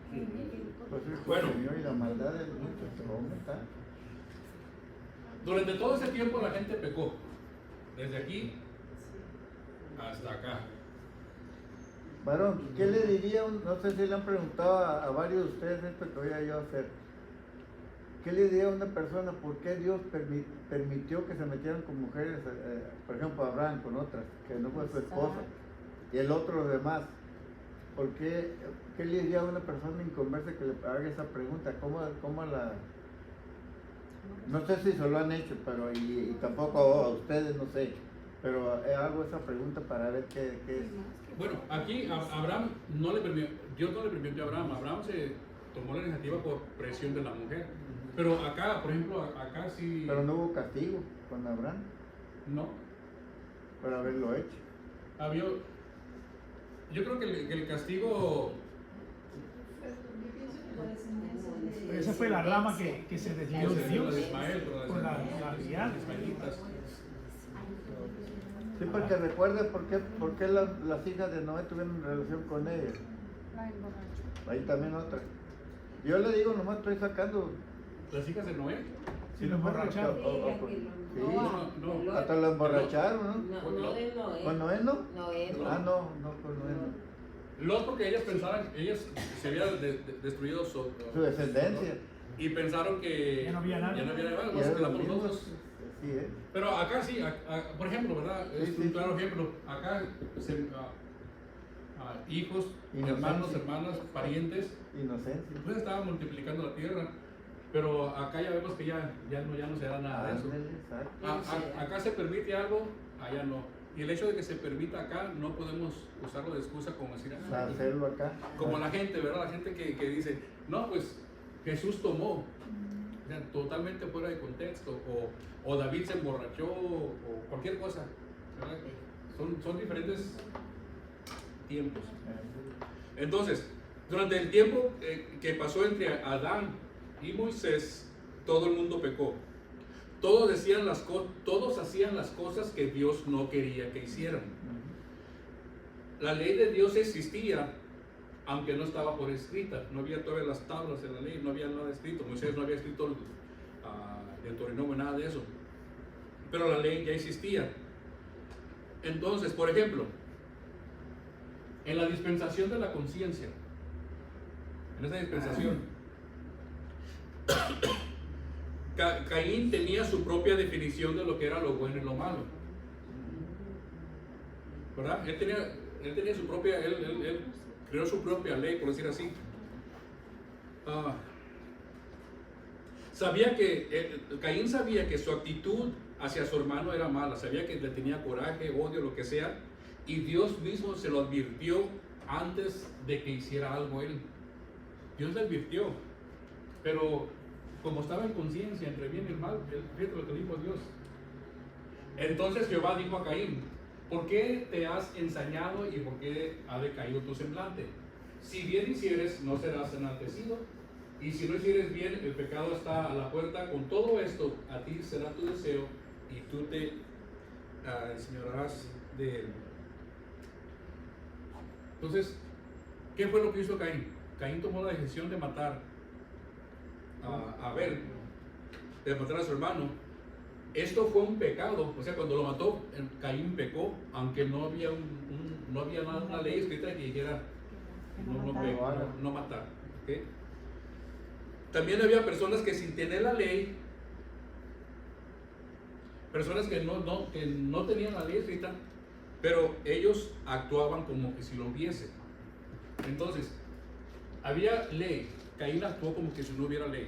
Pues el Bueno. Señor y la maldad de muchos se va a aumentar. Durante todo ese tiempo la gente pecó, desde aquí hasta acá. Varón, ¿qué le diría? No sé si le han preguntado a varios de ustedes esto que voy a yo a hacer. ¿Qué le diría a una persona por qué Dios permitió que se metieran con mujeres, por ejemplo Abraham con otras, que no fue su esposa, y el otro demás? ¿Qué le diría a una persona inconversa que le haga esa pregunta? ¿Cómo la...? No sé si se lo han hecho, pero y tampoco a ustedes, no sé. Pero hago esa pregunta para ver qué es. Bueno, aquí Abraham Dios no le permitió a Abraham. Abraham se tomó la iniciativa por presión de la mujer. Pero acá, por ejemplo, acá sí. Pero no hubo castigo con Abraham No. por haberlo hecho. Yo creo que el castigo. Esa fue la rama que se desvió de La Dios. de Ismael, pero Por la realidad. los ismaelitas. Sí, porque recuerde por qué las hijas de Noé tuvieron relación con ella. Ahí también otra. Yo le digo, nomás estoy sacando. Las hijas de Noé. Sí, lo emborracharon. Sí, No. hasta lo emborracharon, ¿no? No de Noé. ¿Con Noé no? Noé. Ah, no, con Noé no. Los porque ellas pensaban, ellas se habían destruido Su descendencia. y pensaron que Ya no había nada. Ya no había nada, Y nos eran quedamos los mismos. nosotros. Sí, Pero acá sí, por ejemplo, ¿verdad? Es Sí, un sí. claro ejemplo. Acá hijos, Inocencia. hermanos, hermanas, parientes, Inocencia. pues estaban multiplicando la tierra. Pero acá ya vemos que ya no se da nada de eso. Ándale, exacto. Acá se permite algo, allá no. Y el hecho de que se permita acá, no podemos usarlo de excusa como decir, Para hacerlo acá. como la gente, ¿verdad? La gente que dice, no, pues Jesús tomó, o sea, totalmente fuera de contexto, o David se emborrachó, o cualquier cosa, ¿verdad? Son diferentes tiempos. Entonces, durante el tiempo que pasó entre Adán y Moisés, todo el mundo pecó. Todos hacían las cosas que Dios no quería que hicieran. La ley de Dios existía, aunque no estaba por escrita. No había todas las tablas en la ley, no había nada escrito. Moisés no había escrito Deuteronomio, nada de eso. Pero la ley ya existía. Entonces, por ejemplo, en la dispensación de la conciencia, en esa dispensación, Caín tenía su propia definición de lo que era lo bueno y lo malo, ¿verdad? Él tenía su propia, él creó su propia ley, por decir así. Caín sabía que su actitud hacia su hermano era mala, sabía que le tenía coraje, odio, lo que sea, y Dios mismo se lo advirtió antes de que hiciera algo él. Dios le advirtió, pero como estaba en conciencia entre bien y el mal, fíjate lo que dijo Dios. Entonces Jehová dijo a Caín: ¿por qué te has ensañado y por qué ha decaído tu semblante? Si bien hicieres, no serás enaltecido, y si no hicieres bien, el pecado está a la puerta. Con todo esto, a ti será tu deseo, y tú te enseñorearás de él. Entonces, ¿qué fue lo que hizo Caín? Caín tomó la decisión de matar a Abel, de matar a su hermano. Esto fue un pecado, o sea, cuando lo mató, Caín pecó, aunque no había una ley escrita que dijera no matar. ¿Okay? También había personas que sin tener la ley, personas que no tenían la ley escrita, pero ellos actuaban como que si lo hubiese. Entonces, había ley, Caín actuó como que si no hubiera ley.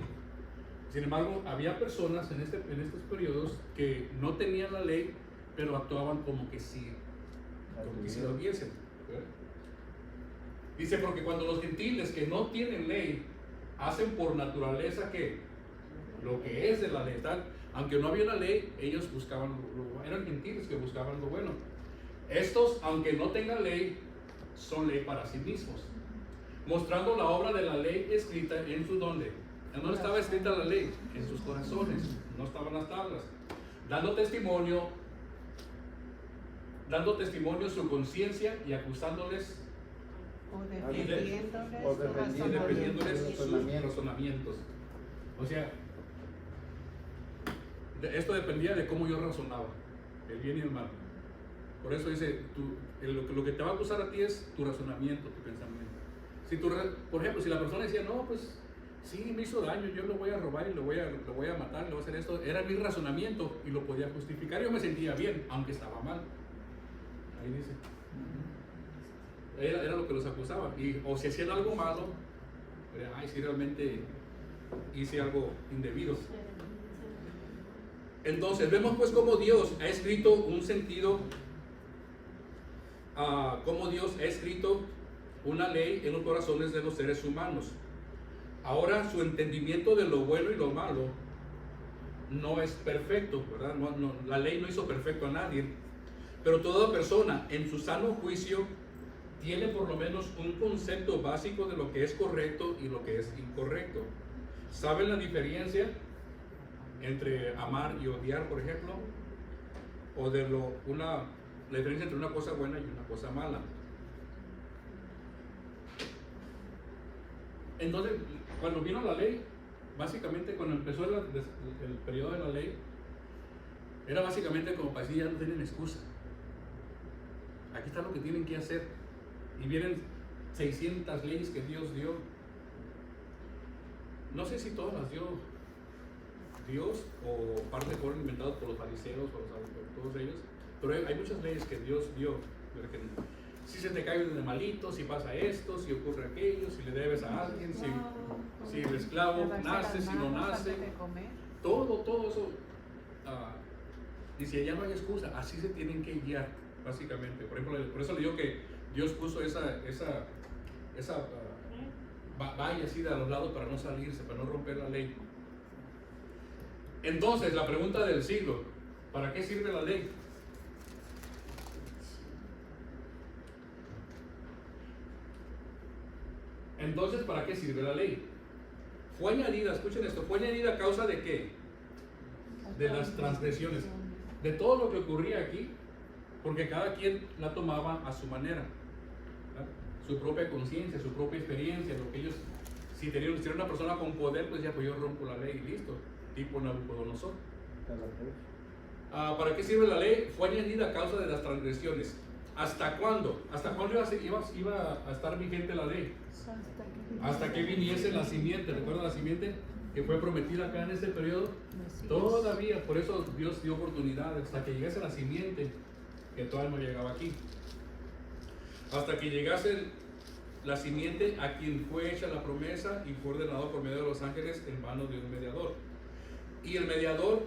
Sin embargo, había personas en estos periodos que no tenían la ley, pero actuaban como que si lo hubiesen. Dice, porque cuando los gentiles que no tienen ley hacen por naturaleza que lo que es de la ley, tal, aunque no había una ley, ellos buscaban eran gentiles que buscaban lo bueno. Estos, aunque no tengan ley, son ley para sí mismos, mostrando la obra de la ley escrita en su donde. No estaba escrita la ley en sus corazones, no estaban las tablas, dando testimonio su conciencia y acusándoles O y defendiéndoles sus razonamientos. O sea, esto dependía de cómo yo razonaba, el bien y el mal. Por eso dice, lo que te va a acusar a ti es tu razonamiento, tu pensamiento. Por ejemplo, si la persona decía, no, pues sí, me hizo daño, yo lo voy a robar y lo voy a matar, le voy a hacer esto, era mi razonamiento y lo podía justificar. Yo me sentía bien, aunque estaba mal. Ahí dice. Era lo que los acusaba. O si hacían algo malo, ay, si realmente hice algo indebido. Entonces, vemos pues cómo Dios ha escrito un sentido, cómo Dios ha escrito una ley en los corazones de los seres humanos. Ahora, su entendimiento de lo bueno y lo malo no es perfecto, ¿verdad? La ley no hizo perfecto a nadie, pero toda persona en su sano juicio tiene por lo menos un concepto básico de lo que es correcto y lo que es incorrecto. ¿Saben la diferencia entre amar y odiar, por ejemplo? O la diferencia entre una cosa buena y una cosa mala. Entonces, cuando vino la ley, básicamente cuando empezó el periodo de la ley, era básicamente como para decir, ya no tienen excusa. Aquí está lo que tienen que hacer. Y vienen 600 leyes que Dios dio. No sé si todas las dio Dios o parte fueron inventadas por los fariseos o por todos ellos, pero hay muchas leyes que Dios dio. Si se te cae de malito, si pasa esto, si ocurre aquello, si le debes a alguien, si el esclavo nace, si no nace, todo eso. Dice, ya no hay excusa, así se tienen que guiar, básicamente. Por ejemplo, por eso le digo que Dios puso esa valla así de a los lados para no salirse, para no romper la ley. Entonces, la pregunta del siglo, ¿para qué sirve la ley? Entonces, ¿para qué sirve la ley? Fue añadida, escuchen esto, fue añadida a causa de ¿qué? De las transgresiones, de todo lo que ocurría aquí, porque cada quien la tomaba a su manera, ¿verdad? Su propia conciencia, su propia experiencia, lo que ellos, si era una persona con poder, pues ya, pues yo rompo la ley y listo, tipo Nabucodonosor. ¿Para qué sirve la ley? Fue añadida a causa de las transgresiones. ¿Hasta cuándo? ¿Hasta cuándo iba a estar vigente la ley? Hasta que viniese la simiente. ¿Recuerdan la simiente? que fue prometida acá en este periodo, todavía, por eso Dios dio oportunidades hasta que llegase la simiente, que todavía no llegaba aquí. Hasta que llegase la simiente a quien fue hecha la promesa y fue ordenado por medio de los ángeles en manos de un mediador. Y el mediador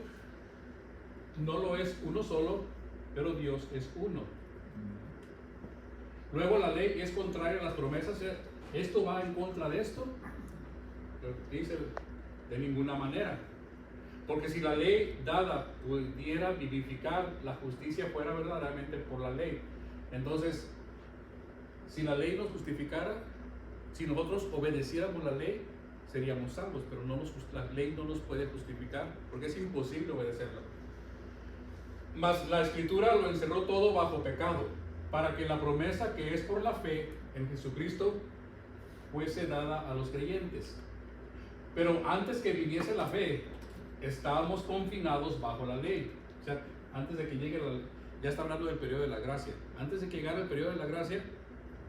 no lo es uno solo, pero Dios es uno. Luego la ley es contraria a las promesas. ¿Esto va en contra de esto? Dice, de ninguna manera. Porque si la ley dada pudiera vivificar, la justicia fuera verdaderamente por la ley. Entonces, si la ley nos justificara, si nosotros obedeciéramos la ley, seríamos salvos, pero la ley no nos puede justificar, porque es imposible obedecerla. Mas la Escritura lo encerró todo bajo pecado, para que la promesa que es por la fe en Jesucristo fuese dada a los creyentes. Pero antes que viniese la fe, estábamos confinados bajo la ley. O sea, antes de que llegue ya está hablando del periodo de la gracia. Antes de que llegara el periodo de la gracia,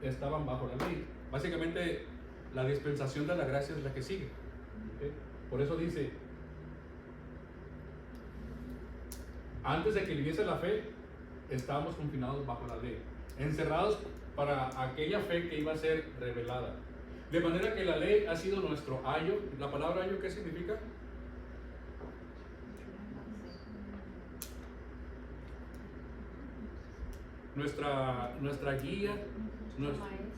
estaban bajo la ley. Básicamente, la dispensación de la gracia es la que sigue. ¿Okay? Por eso dice, antes de que viniese la fe, estábamos confinados bajo la ley, encerrados para aquella fe que iba a ser revelada. De manera que la ley ha sido nuestro ayo. ¿La palabra ayo qué significa? Nuestra guía,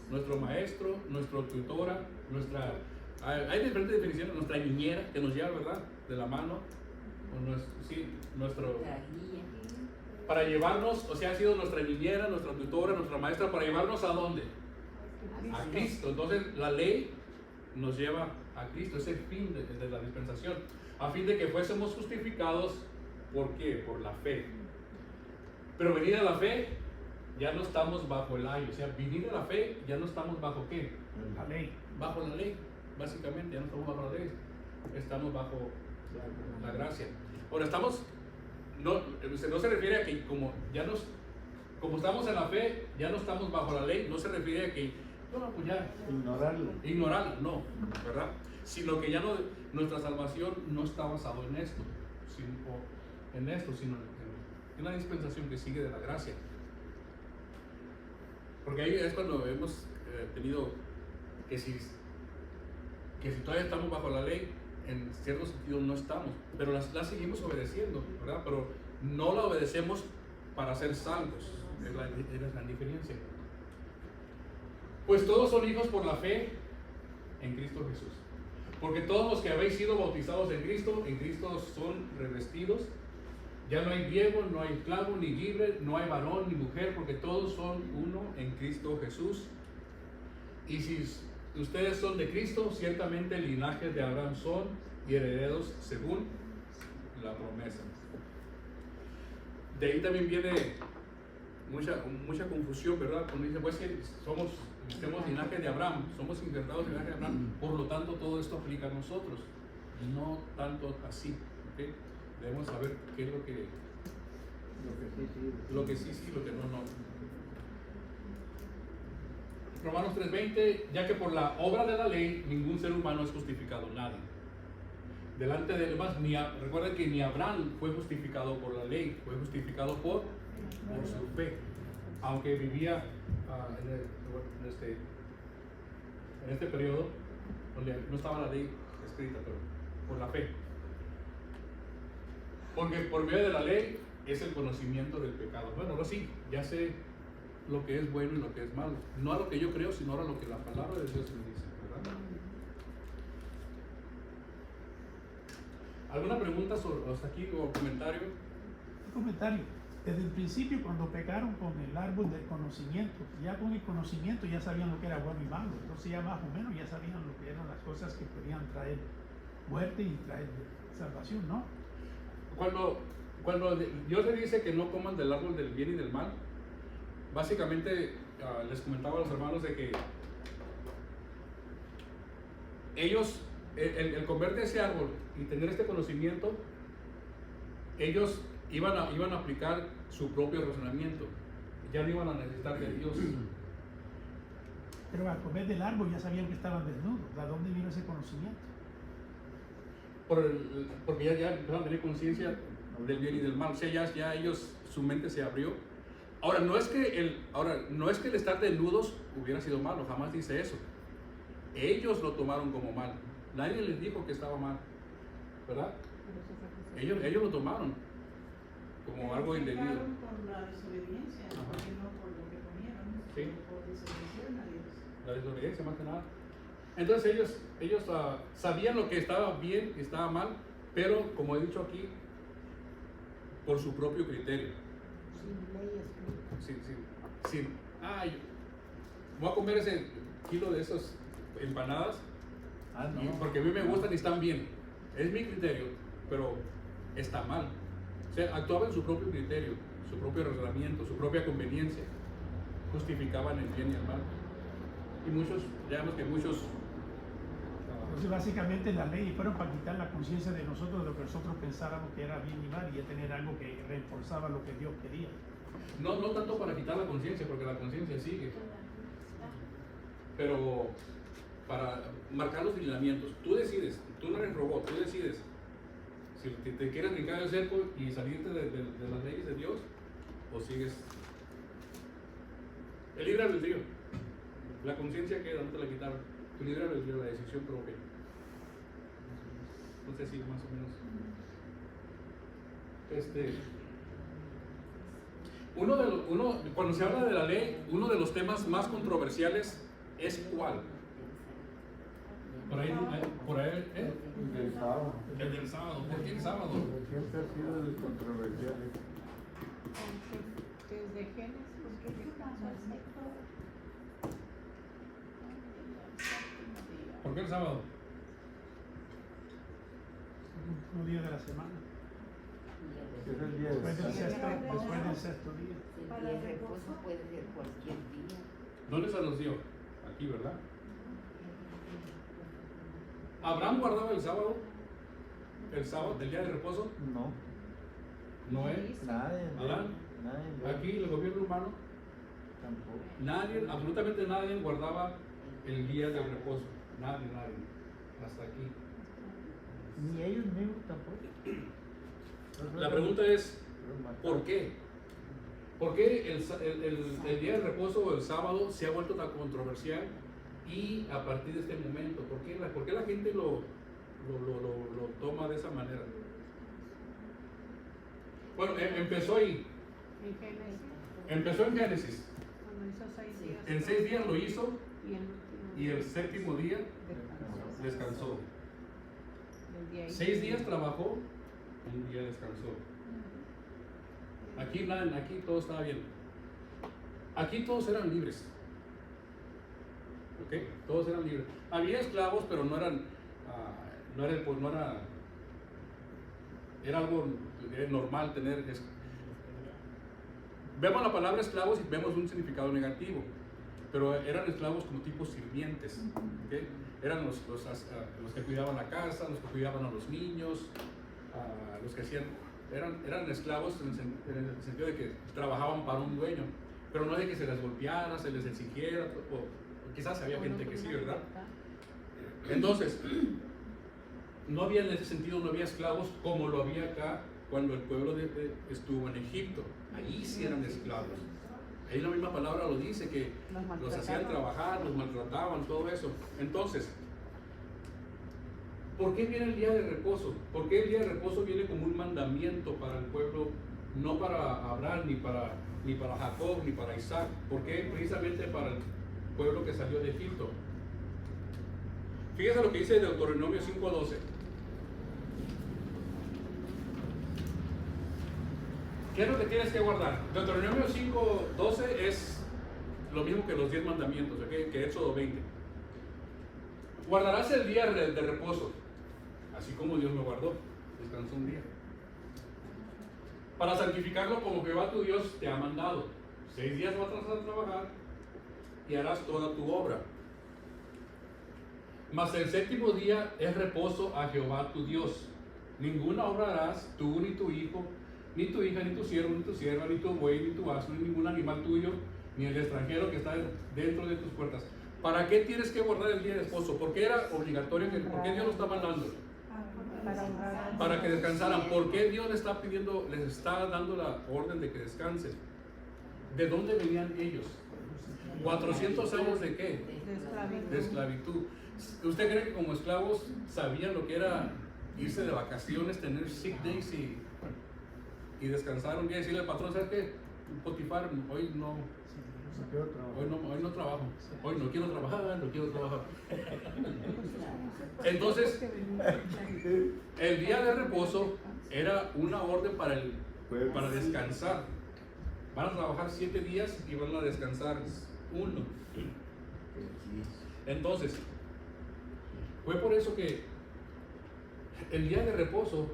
nuestro maestro, nuestra tutora, hay diferentes definiciones, nuestra niñera que nos lleva, ¿verdad?, de la mano, para llevarnos, o sea, ha sido nuestra niñera, nuestra tutora, nuestra maestra, para llevarnos ¿a dónde? A Cristo. Entonces la ley nos lleva a Cristo, es el fin de la dispensación, a fin de que fuésemos justificados. ¿Por qué? Por la fe. Pero venida la fe, ya no estamos bajo el ayo. O sea, venida la fe, ya no estamos bajo ¿qué? La ley. Bajo la ley, básicamente, ya no estamos bajo la ley, estamos bajo la gracia. Ahora no se refiere a que como estamos en la fe, ya no estamos bajo la ley, no se refiere a que pues ya ignorarlo, no, ¿verdad? Sino que ya nuestra salvación no está basado en esto, sino en una dispensación que sigue de la gracia. Porque ahí es cuando hemos tenido que si todavía estamos bajo la ley, en cierto sentido no estamos, pero la seguimos obedeciendo, ¿verdad? Pero no la obedecemos para ser salvos, es la gran diferencia. Pues todos son hijos por la fe en Cristo Jesús. Porque todos los que habéis sido bautizados en Cristo son revestidos. Ya no hay griego, no hay esclavo, ni libre, no hay varón ni mujer, porque todos son uno en Cristo Jesús. Y si ustedes son de Cristo, ciertamente linajes de Abraham son y herederos según la promesa. De ahí también viene mucha confusión, ¿verdad? Cuando dice, pues que somos linaje de Abraham, somos injertados en linaje de Abraham, por lo tanto todo esto aplica a nosotros. No tanto así, ¿okay? Debemos saber qué es lo que sí, lo que no. Romanos 3:20, ya que por la obra de la ley ningún ser humano es justificado, nadie. Delante de demás, recuerden que ni Abraham fue justificado por la ley, fue justificado por su fe, aunque vivía en este periodo donde no estaba la ley escrita, pero por la fe. Porque por medio de la ley es el conocimiento del pecado. Bueno, ahora sí, ya sé lo que es bueno y lo que es malo. No a lo que yo creo, sino a lo que la palabra de Dios me dice, ¿verdad? ¿Alguna pregunta hasta aquí o comentario? Un comentario. Desde el principio, cuando pecaron con el árbol del conocimiento, ya con el conocimiento ya sabían lo que era bueno y malo. Entonces ya más o menos ya sabían lo que eran las cosas que podían traer muerte y traer salvación, ¿no? Cuando Dios le dice que no coman del árbol del bien y del mal, básicamente les comentaba a los hermanos de que ellos, el comer de ese árbol y tener este conocimiento, ellos iban a aplicar su propio razonamiento, ya no iban a necesitar de Dios. Pero al comer del árbol ya sabían que estaban desnudos. ¿De dónde vino ese conocimiento? porque ya empezaron a tener conciencia del bien y del mal. O sea, ya ellos, su mente se abrió. Ahora no es que el estar desnudos hubiera sido malo, jamás dice eso. Ellos lo tomaron como mal. Nadie les dijo que estaba mal, ¿verdad? Ellos lo tomaron como algo indebido. Por la desobediencia, Ajá. porque no por lo que comieron, Sí. sino por desobedieron a Dios. La desobediencia más que nada. Entonces ellos sabían lo que estaba bien y estaba mal, pero como he dicho aquí, por su propio criterio. Sin ley escrita. Sí. Ay, voy a comer ese kilo de esas empanadas Ah, no. porque a mí me gustan y están bien. Es mi criterio, pero está mal. O sea, actuaban en su propio criterio, su propio razonamiento, su propia conveniencia. Justificaban el bien y el mal. Y muchos, ya vemos que muchos... Entonces básicamente las leyes fueron para quitar la conciencia de nosotros de lo que nosotros pensáramos que era bien y mal y ya tener algo que reforzaba lo que Dios quería. No tanto para quitar la conciencia, porque la conciencia sigue, pero para marcar los lineamientos. Tú decides, tú no eres robot, tú decides si te quieres brincar el cerco y salirte de las leyes de Dios o sigues. El libre albedrío, la conciencia queda, no te la quitaron. Tu libre albedrío, la decisión propia. No sé si más o menos. Cuando se habla de la ley, uno de los temas más controversiales es ¿cuál? Por ahí, ¿eh? Del sábado. El del sábado. ¿Por qué el sábado? Siempre ha sido el controversial. Desde Génesis, porque descansó el sexto. ¿Por qué el sábado? El último día de la semana. Es el día de Después del descanso. sexto día. El día de reposo puede ser cualquier día. ¿Dónde se los dio? Aquí, ¿verdad? ¿Abraham guardaba el sábado? ¿El día de reposo? No. ¿Noé? Nadie. ¿Adán? Nadie. ¿Aquí el gobierno humano? Tampoco. Nadie, absolutamente nadie guardaba el día del reposo. Nadie. Hasta aquí. Ni ellos mismos tampoco. La pregunta es, ¿por qué? ¿Por qué el día de reposo o el sábado se ha vuelto tan controversial y a partir de este momento? ¿Por qué la gente lo toma de esa manera? Bueno, empezó ahí. En Génesis, Empezó en Génesis. cuando hizo 6 días. En 6 días lo hizo Y el último y el séptimo día descansó. descansó. El día 6 días trabajó, un día descansó. Aquí todo estaba bien. Aquí todos eran libres. ¿Ok? Todos eran libres. Había esclavos, pero no eran, era algo normal tener. Vemos la palabra esclavos y vemos un significado negativo, pero eran esclavos como tipo sirvientes. ¿Ok? Eran los que cuidaban la casa, los que cuidaban a los niños, los que hacían. Eran esclavos en el sentido de que trabajaban para un dueño, pero no de que se les golpeara, se les exigiera, o quizás había gente que sí, ¿verdad? Entonces, no había en ese sentido, no había esclavos como lo había acá cuando el pueblo estuvo en Egipto. Ahí sí eran esclavos. Ahí la misma palabra lo dice, que los hacían trabajar, los maltrataban, todo eso. Entonces, ¿por qué viene el día de reposo? ¿Por qué el día de reposo viene como un mandamiento para el pueblo, no para Abraham, ni para Jacob, ni para Isaac? ¿Por qué precisamente para el pueblo que salió de Egipto? Fíjese lo que dice Deuteronomio 5:12. ¿Qué es lo que tienes que guardar? Deuteronomio 5:12 es lo mismo que los 10 mandamientos, ¿okay? Que Éxodo 20. Guardarás el día de reposo, así como Dios me guardó, descansó un día, para santificarlo como Jehová tu Dios te ha mandado. 6 días vas a trabajar y harás toda tu obra. Mas el séptimo día es reposo a Jehová tu Dios. Ninguna obra harás, tú, ni tu hijo, ni tu hija, ni tu siervo, ni tu sierva, ni tu buey, ni tu asno, ni ningún animal tuyo, ni el extranjero que está dentro de tus puertas. ¿Para qué tienes que guardar el día de reposo? ¿Por qué era obligatorio? ¿Por qué Dios lo está mandando? Para que descansaran. ¿Por qué Dios les está pidiendo, les está dando la orden de que descansen? ¿De dónde venían ellos? 400 años de qué? De esclavitud. ¿Usted cree que como esclavos sabían lo que era irse de vacaciones, tener sick days y descansar un día y decirle al patrón, ¿sabes qué? Potifar, hoy no trabajo, hoy no quiero trabajar, no quiero trabajar. Entonces, el día de reposo era una orden para descansar. Van a trabajar 7 días y van a descansar 1. Entonces, fue por eso que el día de reposo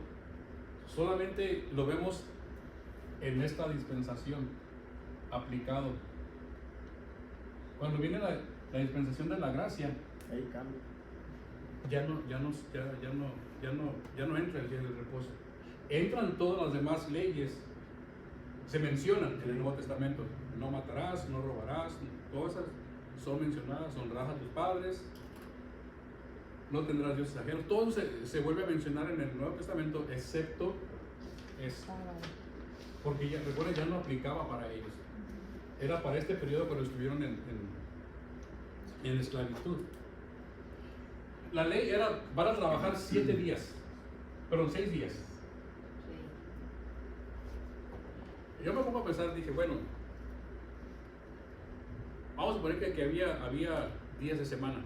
solamente lo vemos en esta dispensación aplicado. Cuando viene la dispensación de la gracia, Ahí cambia. ya no entra el día del reposo. Entran todas las demás leyes, se mencionan en el Nuevo Testamento. No matarás, no robarás, todas esas son mencionadas. Honrarás a tus padres, no tendrás dioses ajenos. Todo se vuelve a mencionar en el Nuevo Testamento, excepto esto, porque recuerden, ya no aplicaba para ellos. Era para este periodo cuando estuvieron en esclavitud. La ley era, van a trabajar 7 días, pero 6 días. Yo me pongo a pensar, dije, bueno, vamos a poner que había días de semana.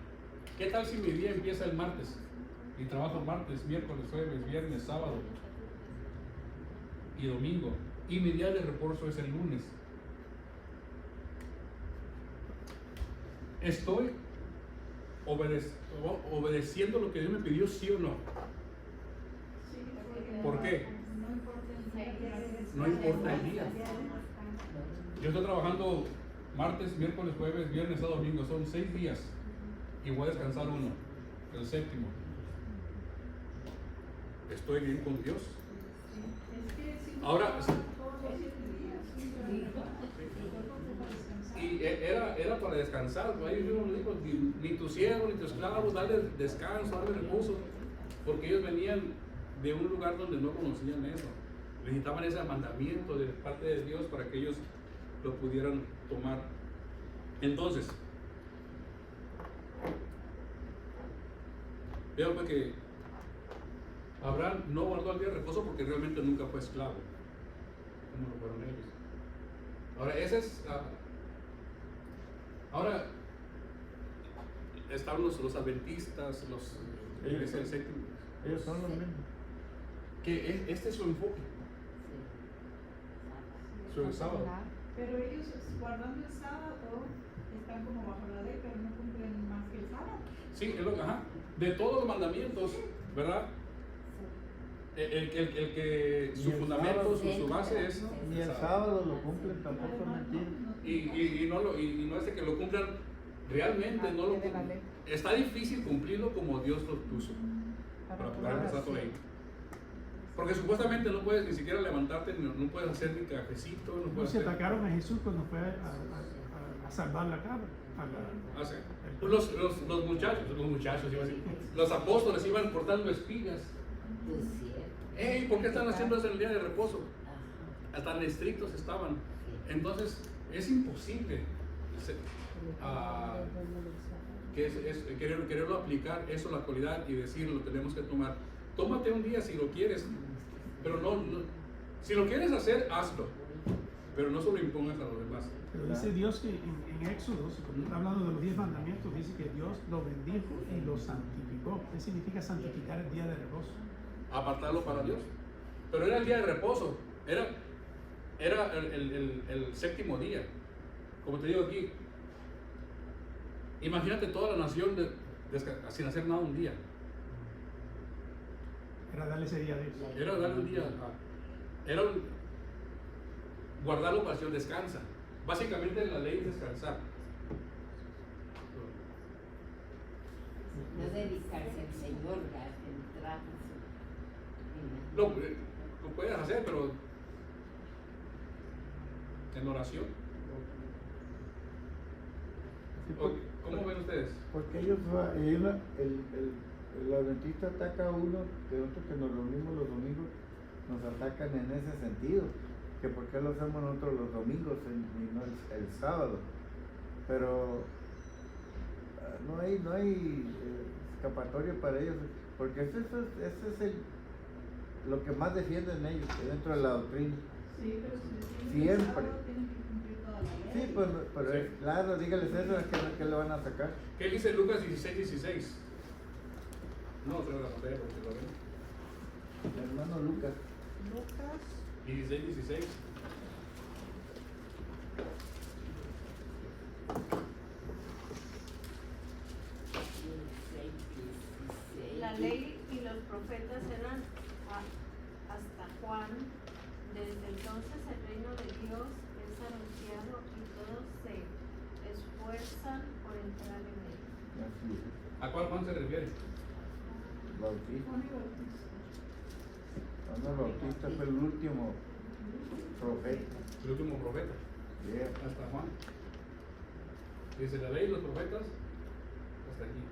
¿Qué tal si mi día empieza el martes? Y trabajo martes, miércoles, jueves, viernes, sábado y domingo. Y mi día de reposo es el lunes. ¿Estoy obedeciendo lo que Dios me pidió, sí o no? ¿Por qué? No importa el día. Yo estoy trabajando martes, miércoles, jueves, viernes, sábado, domingo. Son 6 días. Y voy a descansar 1, el 7º. ¿Estoy bien con Dios? Ahora, y era para descansar. Ahí Dios nos dijo, ni tu siervo, ni tu esclavo, dale descanso, dale reposo. Porque ellos venían de un lugar donde no conocían eso. Necesitaban ese mandamiento de parte de Dios para que ellos lo pudieran tomar. Entonces, veo pues que Abraham no guardó el día de reposo porque realmente nunca fue esclavo, como lo fueron ellos. Ahora, ese es. Ahora están los adventistas, es el séptimo. Ellos son los mismos. Que este es su enfoque. Su sábado. Pero ellos guardando el sábado están como bajo la ley, pero no cumplen más que el sábado. Sí, de todos los mandamientos, ¿verdad? El que su fundamento, su base es. Ni el sábado lo cumplen, tampoco es mentira. Y no es de que lo cumplan realmente, no lo cumplen. Está difícil cumplirlo como Dios lo puso. Para empezar por ahí. Porque supuestamente no puedes ni siquiera levantarte, no puedes hacer ni cafecito, no puedes Se hacer. atacaron a Jesús cuando fue a salvar la cabra. Sí. Los muchachos, iba a decir, los apóstoles iban cortando espigas. Hey, ¿por qué están haciendo eso en el día de reposo? Tan estrictos estaban. Entonces, es imposible quererlo aplicar eso a la actualidad y decir lo tenemos que tomar. Tómate un día si lo quieres, pero no si lo quieres hacer, hazlo, pero no se lo impongas a los demás. Pero dice Dios que en Éxodo, cuando está hablando de los 10 mandamientos, dice que Dios lo bendijo y lo santificó. ¿Qué significa santificar el día de reposo? Apartarlo para Dios. Pero era el día de reposo, era el 7º día. Como te digo aquí, imagínate toda la nación sin hacer nada un día. Era darle ese día a Dios. Era darle un día, guardarlo para Dios, descansa. Básicamente la ley es descansar. No dedicarse al Señor, entrar. Lo puedes hacer, pero en oración. Sí, ¿Cómo ven ustedes? Porque ellos, el adventista ataca a uno, que nosotros que nos reunimos los domingos, nos atacan en ese sentido, que por qué lo hacemos nosotros los domingos y no el sábado. Pero no hay escapatoria para ellos, porque ese es lo que más defienden ellos dentro de la doctrina. Sí, pero si tienen Siempre. sábado, tienen que cumplir toda la ley. Sí, pues, pero Sí. claro, dígales eso, ¿qué le van a sacar? ¿Qué dice Lucas 16:16? No, se lo anoté porque lo ven. El hermano Lucas. Lucas 16:16. La ley y los profetas eran hasta Juan. Desde entonces el reino de Dios es anunciado y todos se esfuerzan por entrar en él. Así es. ¿A cuál Juan se refiere? Bautista. Juan y Bautista. Juan el Bautista fue el último profeta. El último profeta. Yeah. Hasta Juan. Dice la ley y los profetas. Hasta aquí.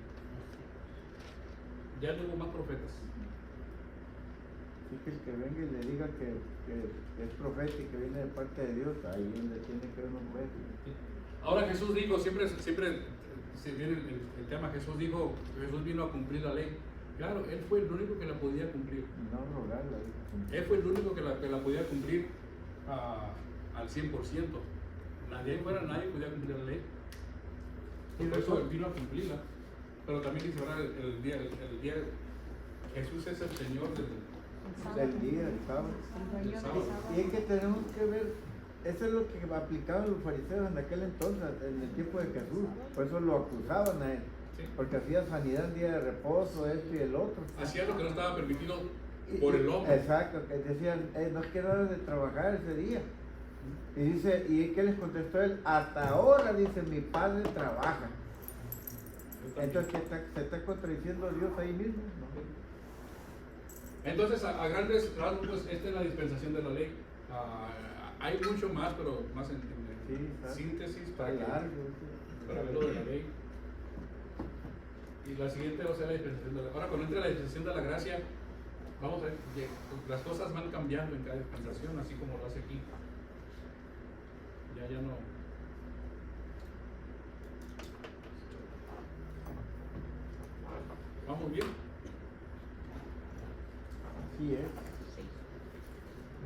Ya no hubo más profetas. Así que el que venga y le diga que es profeta y que viene de parte de Dios, ahí es donde tiene que ver un juez. Ahora Jesús dijo, siempre se viene el tema, Jesús dijo, Jesús vino a cumplir la ley. Claro, Él fue el único que la podía cumplir. No rogarla. Él fue el único que la podía cumplir al 100%. Nadie fuera, nadie podía cumplir la ley. Y por eso Él vino a cumplirla. Pero también dice ahora el día, Jesús es el Señor Del día, del sábado. el dueño del sábado. Y es sábado. que tenemos que ver, eso es lo que aplicaban los fariseos en aquel entonces, en el tiempo de Jesús. Por eso lo acusaban a él. Sí. Porque hacía sanidad en día de reposo, esto y el otro. Hacía lo que no estaba permitido por el hombre. Exacto, que decían, no es que era hora de trabajar ese día. Y dice, ¿y qué les contestó él? Hasta ahora, dice, mi padre trabaja. Entonces, ¿se está contradiciendo Dios ahí mismo? No. Entonces, a grandes rasgos, pues, esta es la dispensación de la ley. Hay mucho más, pero más en Sí, está- síntesis Está para, largo. para ver lo de la ley. Y la siguiente va a ser la dispensación de la Ahora, cuando entre la dispensación de la gracia, vamos a ver que las cosas van cambiando en cada dispensación, así como lo hace aquí. Ya no. Vamos bien. Así es.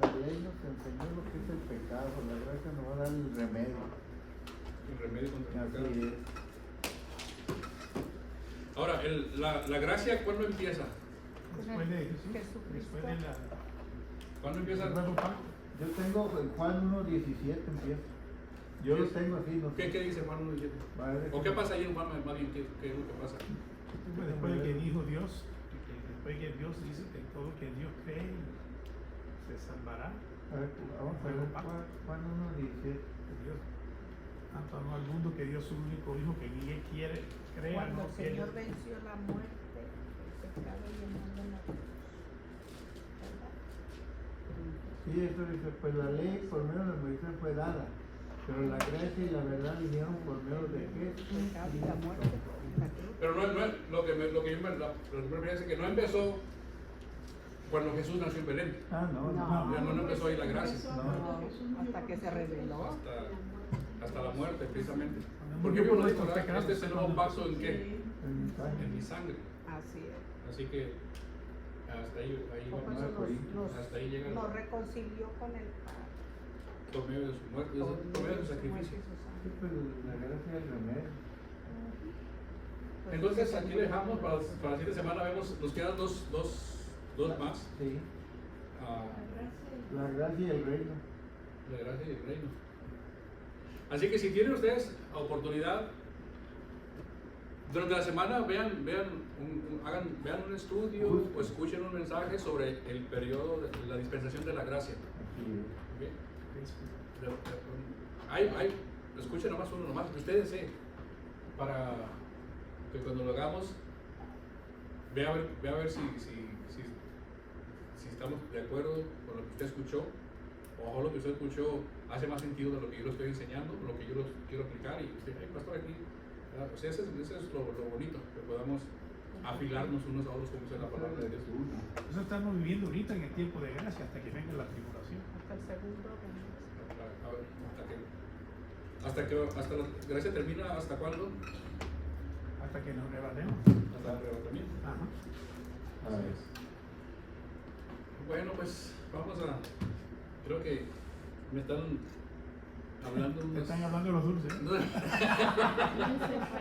La ley nos enseñó lo que es el pecado, la gracia nos va a dar el remedio. El remedio contra el Así pecado. es. Ahora, la gracia, ¿cuándo empieza? Después de Jesús, Jesucristo. después de la ¿Cuándo empieza? del nuevo pacto. Yo tengo en Juan 1:17 empieza. Yo lo tengo así, no sé. ¿Qué dice Juan 1:17? Padre, ¿O qué pasa ahí en Juan? Más bien, ¿qué es lo que pasa? Después de que dijo Dios, que después que Dios dice que todo que Dios cree se salvará. A ver, vamos a ver Juan 1:17. Dios tanto amó al mundo que dio su único hijo que ni él quiere, crea, Cuando no el quiere. Señor venció la muerte, el pecado y el mal de la cruz. ¿Verdad? Sí, eso dice, pues la ley por medio de Moisés fue dada, pero la gracia y la verdad vinieron por medio de qué? El pecado y la muerte en la cruz. Pero no es lo que yo me parece que no empezó cuando Jesús nació en Belén. Ah, no, No. Ya no empezó ahí la gracia. Empezó No. cuando Jesús murió Hasta por que se nosotros. reveló. Hasta la muerte, precisamente. Cuando Porque murió uno por dijo, nuestros pecados, este es el nuevo pacto en qué? Sí. En mi sangre. Así es. Así que hasta ahí Por va, eso hasta ahí llega nos reconcilió con el Padre. por medio de su muerte, por medio de su sacrificio. Sí, pero la gracia es el remedio. Entonces aquí dejamos para la siguiente semana vemos, nos quedan dos más. Sí, Ah, la gracia y el reino. la gracia y el reino. Así que si tienen ustedes oportunidad, durante la semana vean un estudio o escuchen un mensaje sobre el periodo de la dispensación de la gracia. Así es. ¿Ok? Escuchen nomás uno nomás, que ustedes para que cuando lo hagamos, ve a ver si estamos de acuerdo con lo que usted escuchó, o lo que usted escuchó hace más sentido de lo que yo le estoy enseñando, lo que yo los quiero aplicar, y usted, pastor, aquí, o sea, ese es lo bonito, que podamos afilarnos unos a otros como dice la palabra de Dios. Eso estamos viviendo ahorita en el tiempo de gracia hasta que venga la tribulación. Hasta el segundo veneno. A ver, hasta la gracia termina, ¿hasta cuándo? Hasta que nos rebalemos. Hasta el arrebatamiento. Ajá. Así es. Bueno, pues vamos a. Creo que me están hablando Te unos. están hablando los dulces.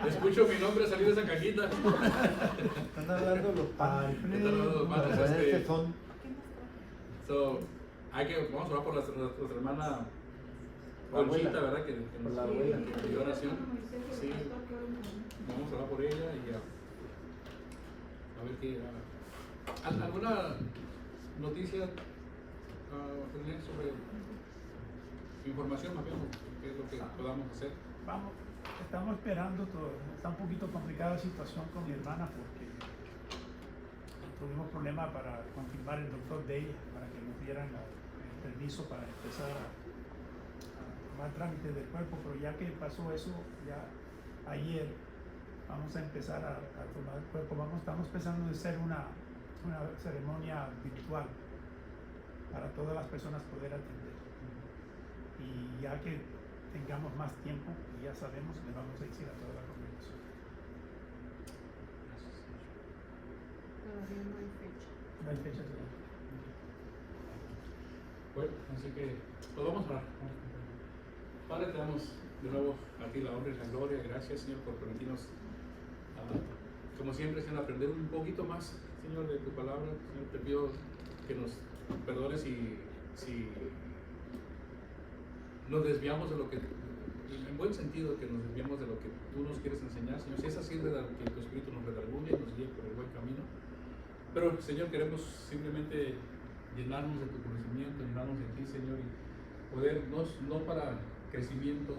Escucho mi nombre salir de esa cajita. Están hablando los panes. Están hablando los panes, Los panes que son. So, vamos a orar por nuestra hermana La Conchita, abuela. ¿verdad? Que Por nos la abuela. pidió oración. Sí, vamos a orar por ella y a ver qué. ¿Alguna noticia sobre información más bien? ¿Qué es lo que podamos hacer? Vamos, estamos esperando todo. Está un poquito complicada la situación con mi hermana porque tuvimos problemas para confirmar el doctor de ella, para que nos dieran el permiso para empezar a tomar trámites del cuerpo, pero ya que pasó eso, ya ayer vamos a empezar a tomar el cuerpo. Estamos pensando en hacer una ceremonia virtual para todas las personas poder atender. Y ya que tengamos más tiempo y ya sabemos, le vamos a decir a toda la congregación. Todavía no hay fecha. No hay fecha todavía. Bueno, así que pues vamos a orar. Padre, te damos de nuevo a ti la honra y la gloria. Gracias, Señor, por permitirnos, como siempre, Señor, aprender un poquito más, Señor, de tu palabra. Señor, te pido que nos perdones si nos desviamos de lo que, en buen sentido, que nos desviamos de lo que tú nos quieres enseñar, Señor. Si es así, que tu Espíritu nos redarguye y nos guíe por el buen camino. Pero, Señor, queremos simplemente llenarnos de tu conocimiento, llenarnos de ti, Señor, y poder, no para crecimiento,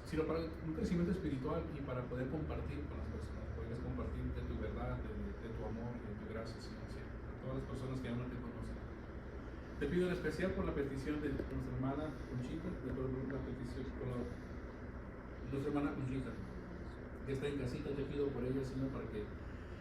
sino para un crecimiento espiritual y para poder compartir con las personas, poder compartir de tu verdad, de tu amor, de tu gracia, Señor, a todas las personas que aún no te conocen. Te pido en especial por la petición de nuestra hermana Conchita, la petición por nuestra hermana Conchita, que está en casita. Te pido por ella, Señor, para que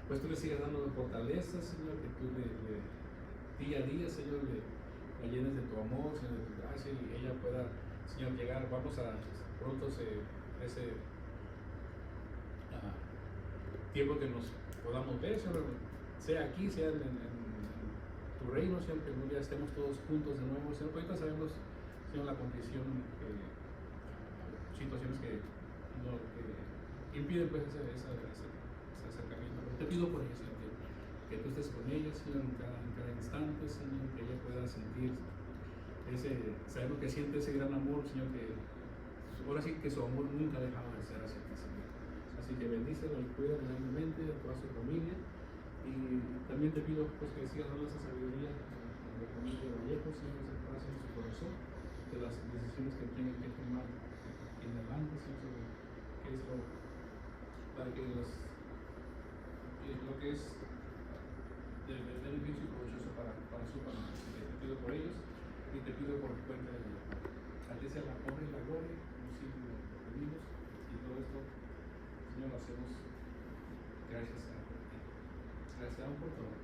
pues tú le sigas dando fortaleza, Señor, que tú día a día, Señor, la llenes de tu amor, Señor, de tu gracia, y ella pueda, Señor, llegar. Vamos a pronto ese tiempo que nos podamos ver, Señor, sea aquí, sea en tu reino, Señor, que un día estemos todos juntos de nuevo, Señor. Ahorita sabemos, Señor, la condición, situaciones que impiden pues ese acercamiento. Pero te pido por ella, Señor, que tú estés con ella, Señor, en cada instante, Señor, que ella pueda sentir sabemos que siente ese gran amor, Señor, que ahora sí que su amor nunca ha dejado de ser hacia ti, Señor. Así que bendícelo y cuida grandemente a toda su familia. Y también te pido pues, que sigas dando esa sabiduría a la familia Vallejo, Señor, esa paz en su corazón, de las decisiones que tienen que tomar en adelante, Señor, sobre qué es para que lo que es de beneficio y provechoso para su familia. Así que te pido por ellos y te pido por cuenta de Dios. A ti sea la honra y la gloria, como siempre lo pedimos, y todo esto, Señor, lo hacemos gracias a ti. Gracias por todo.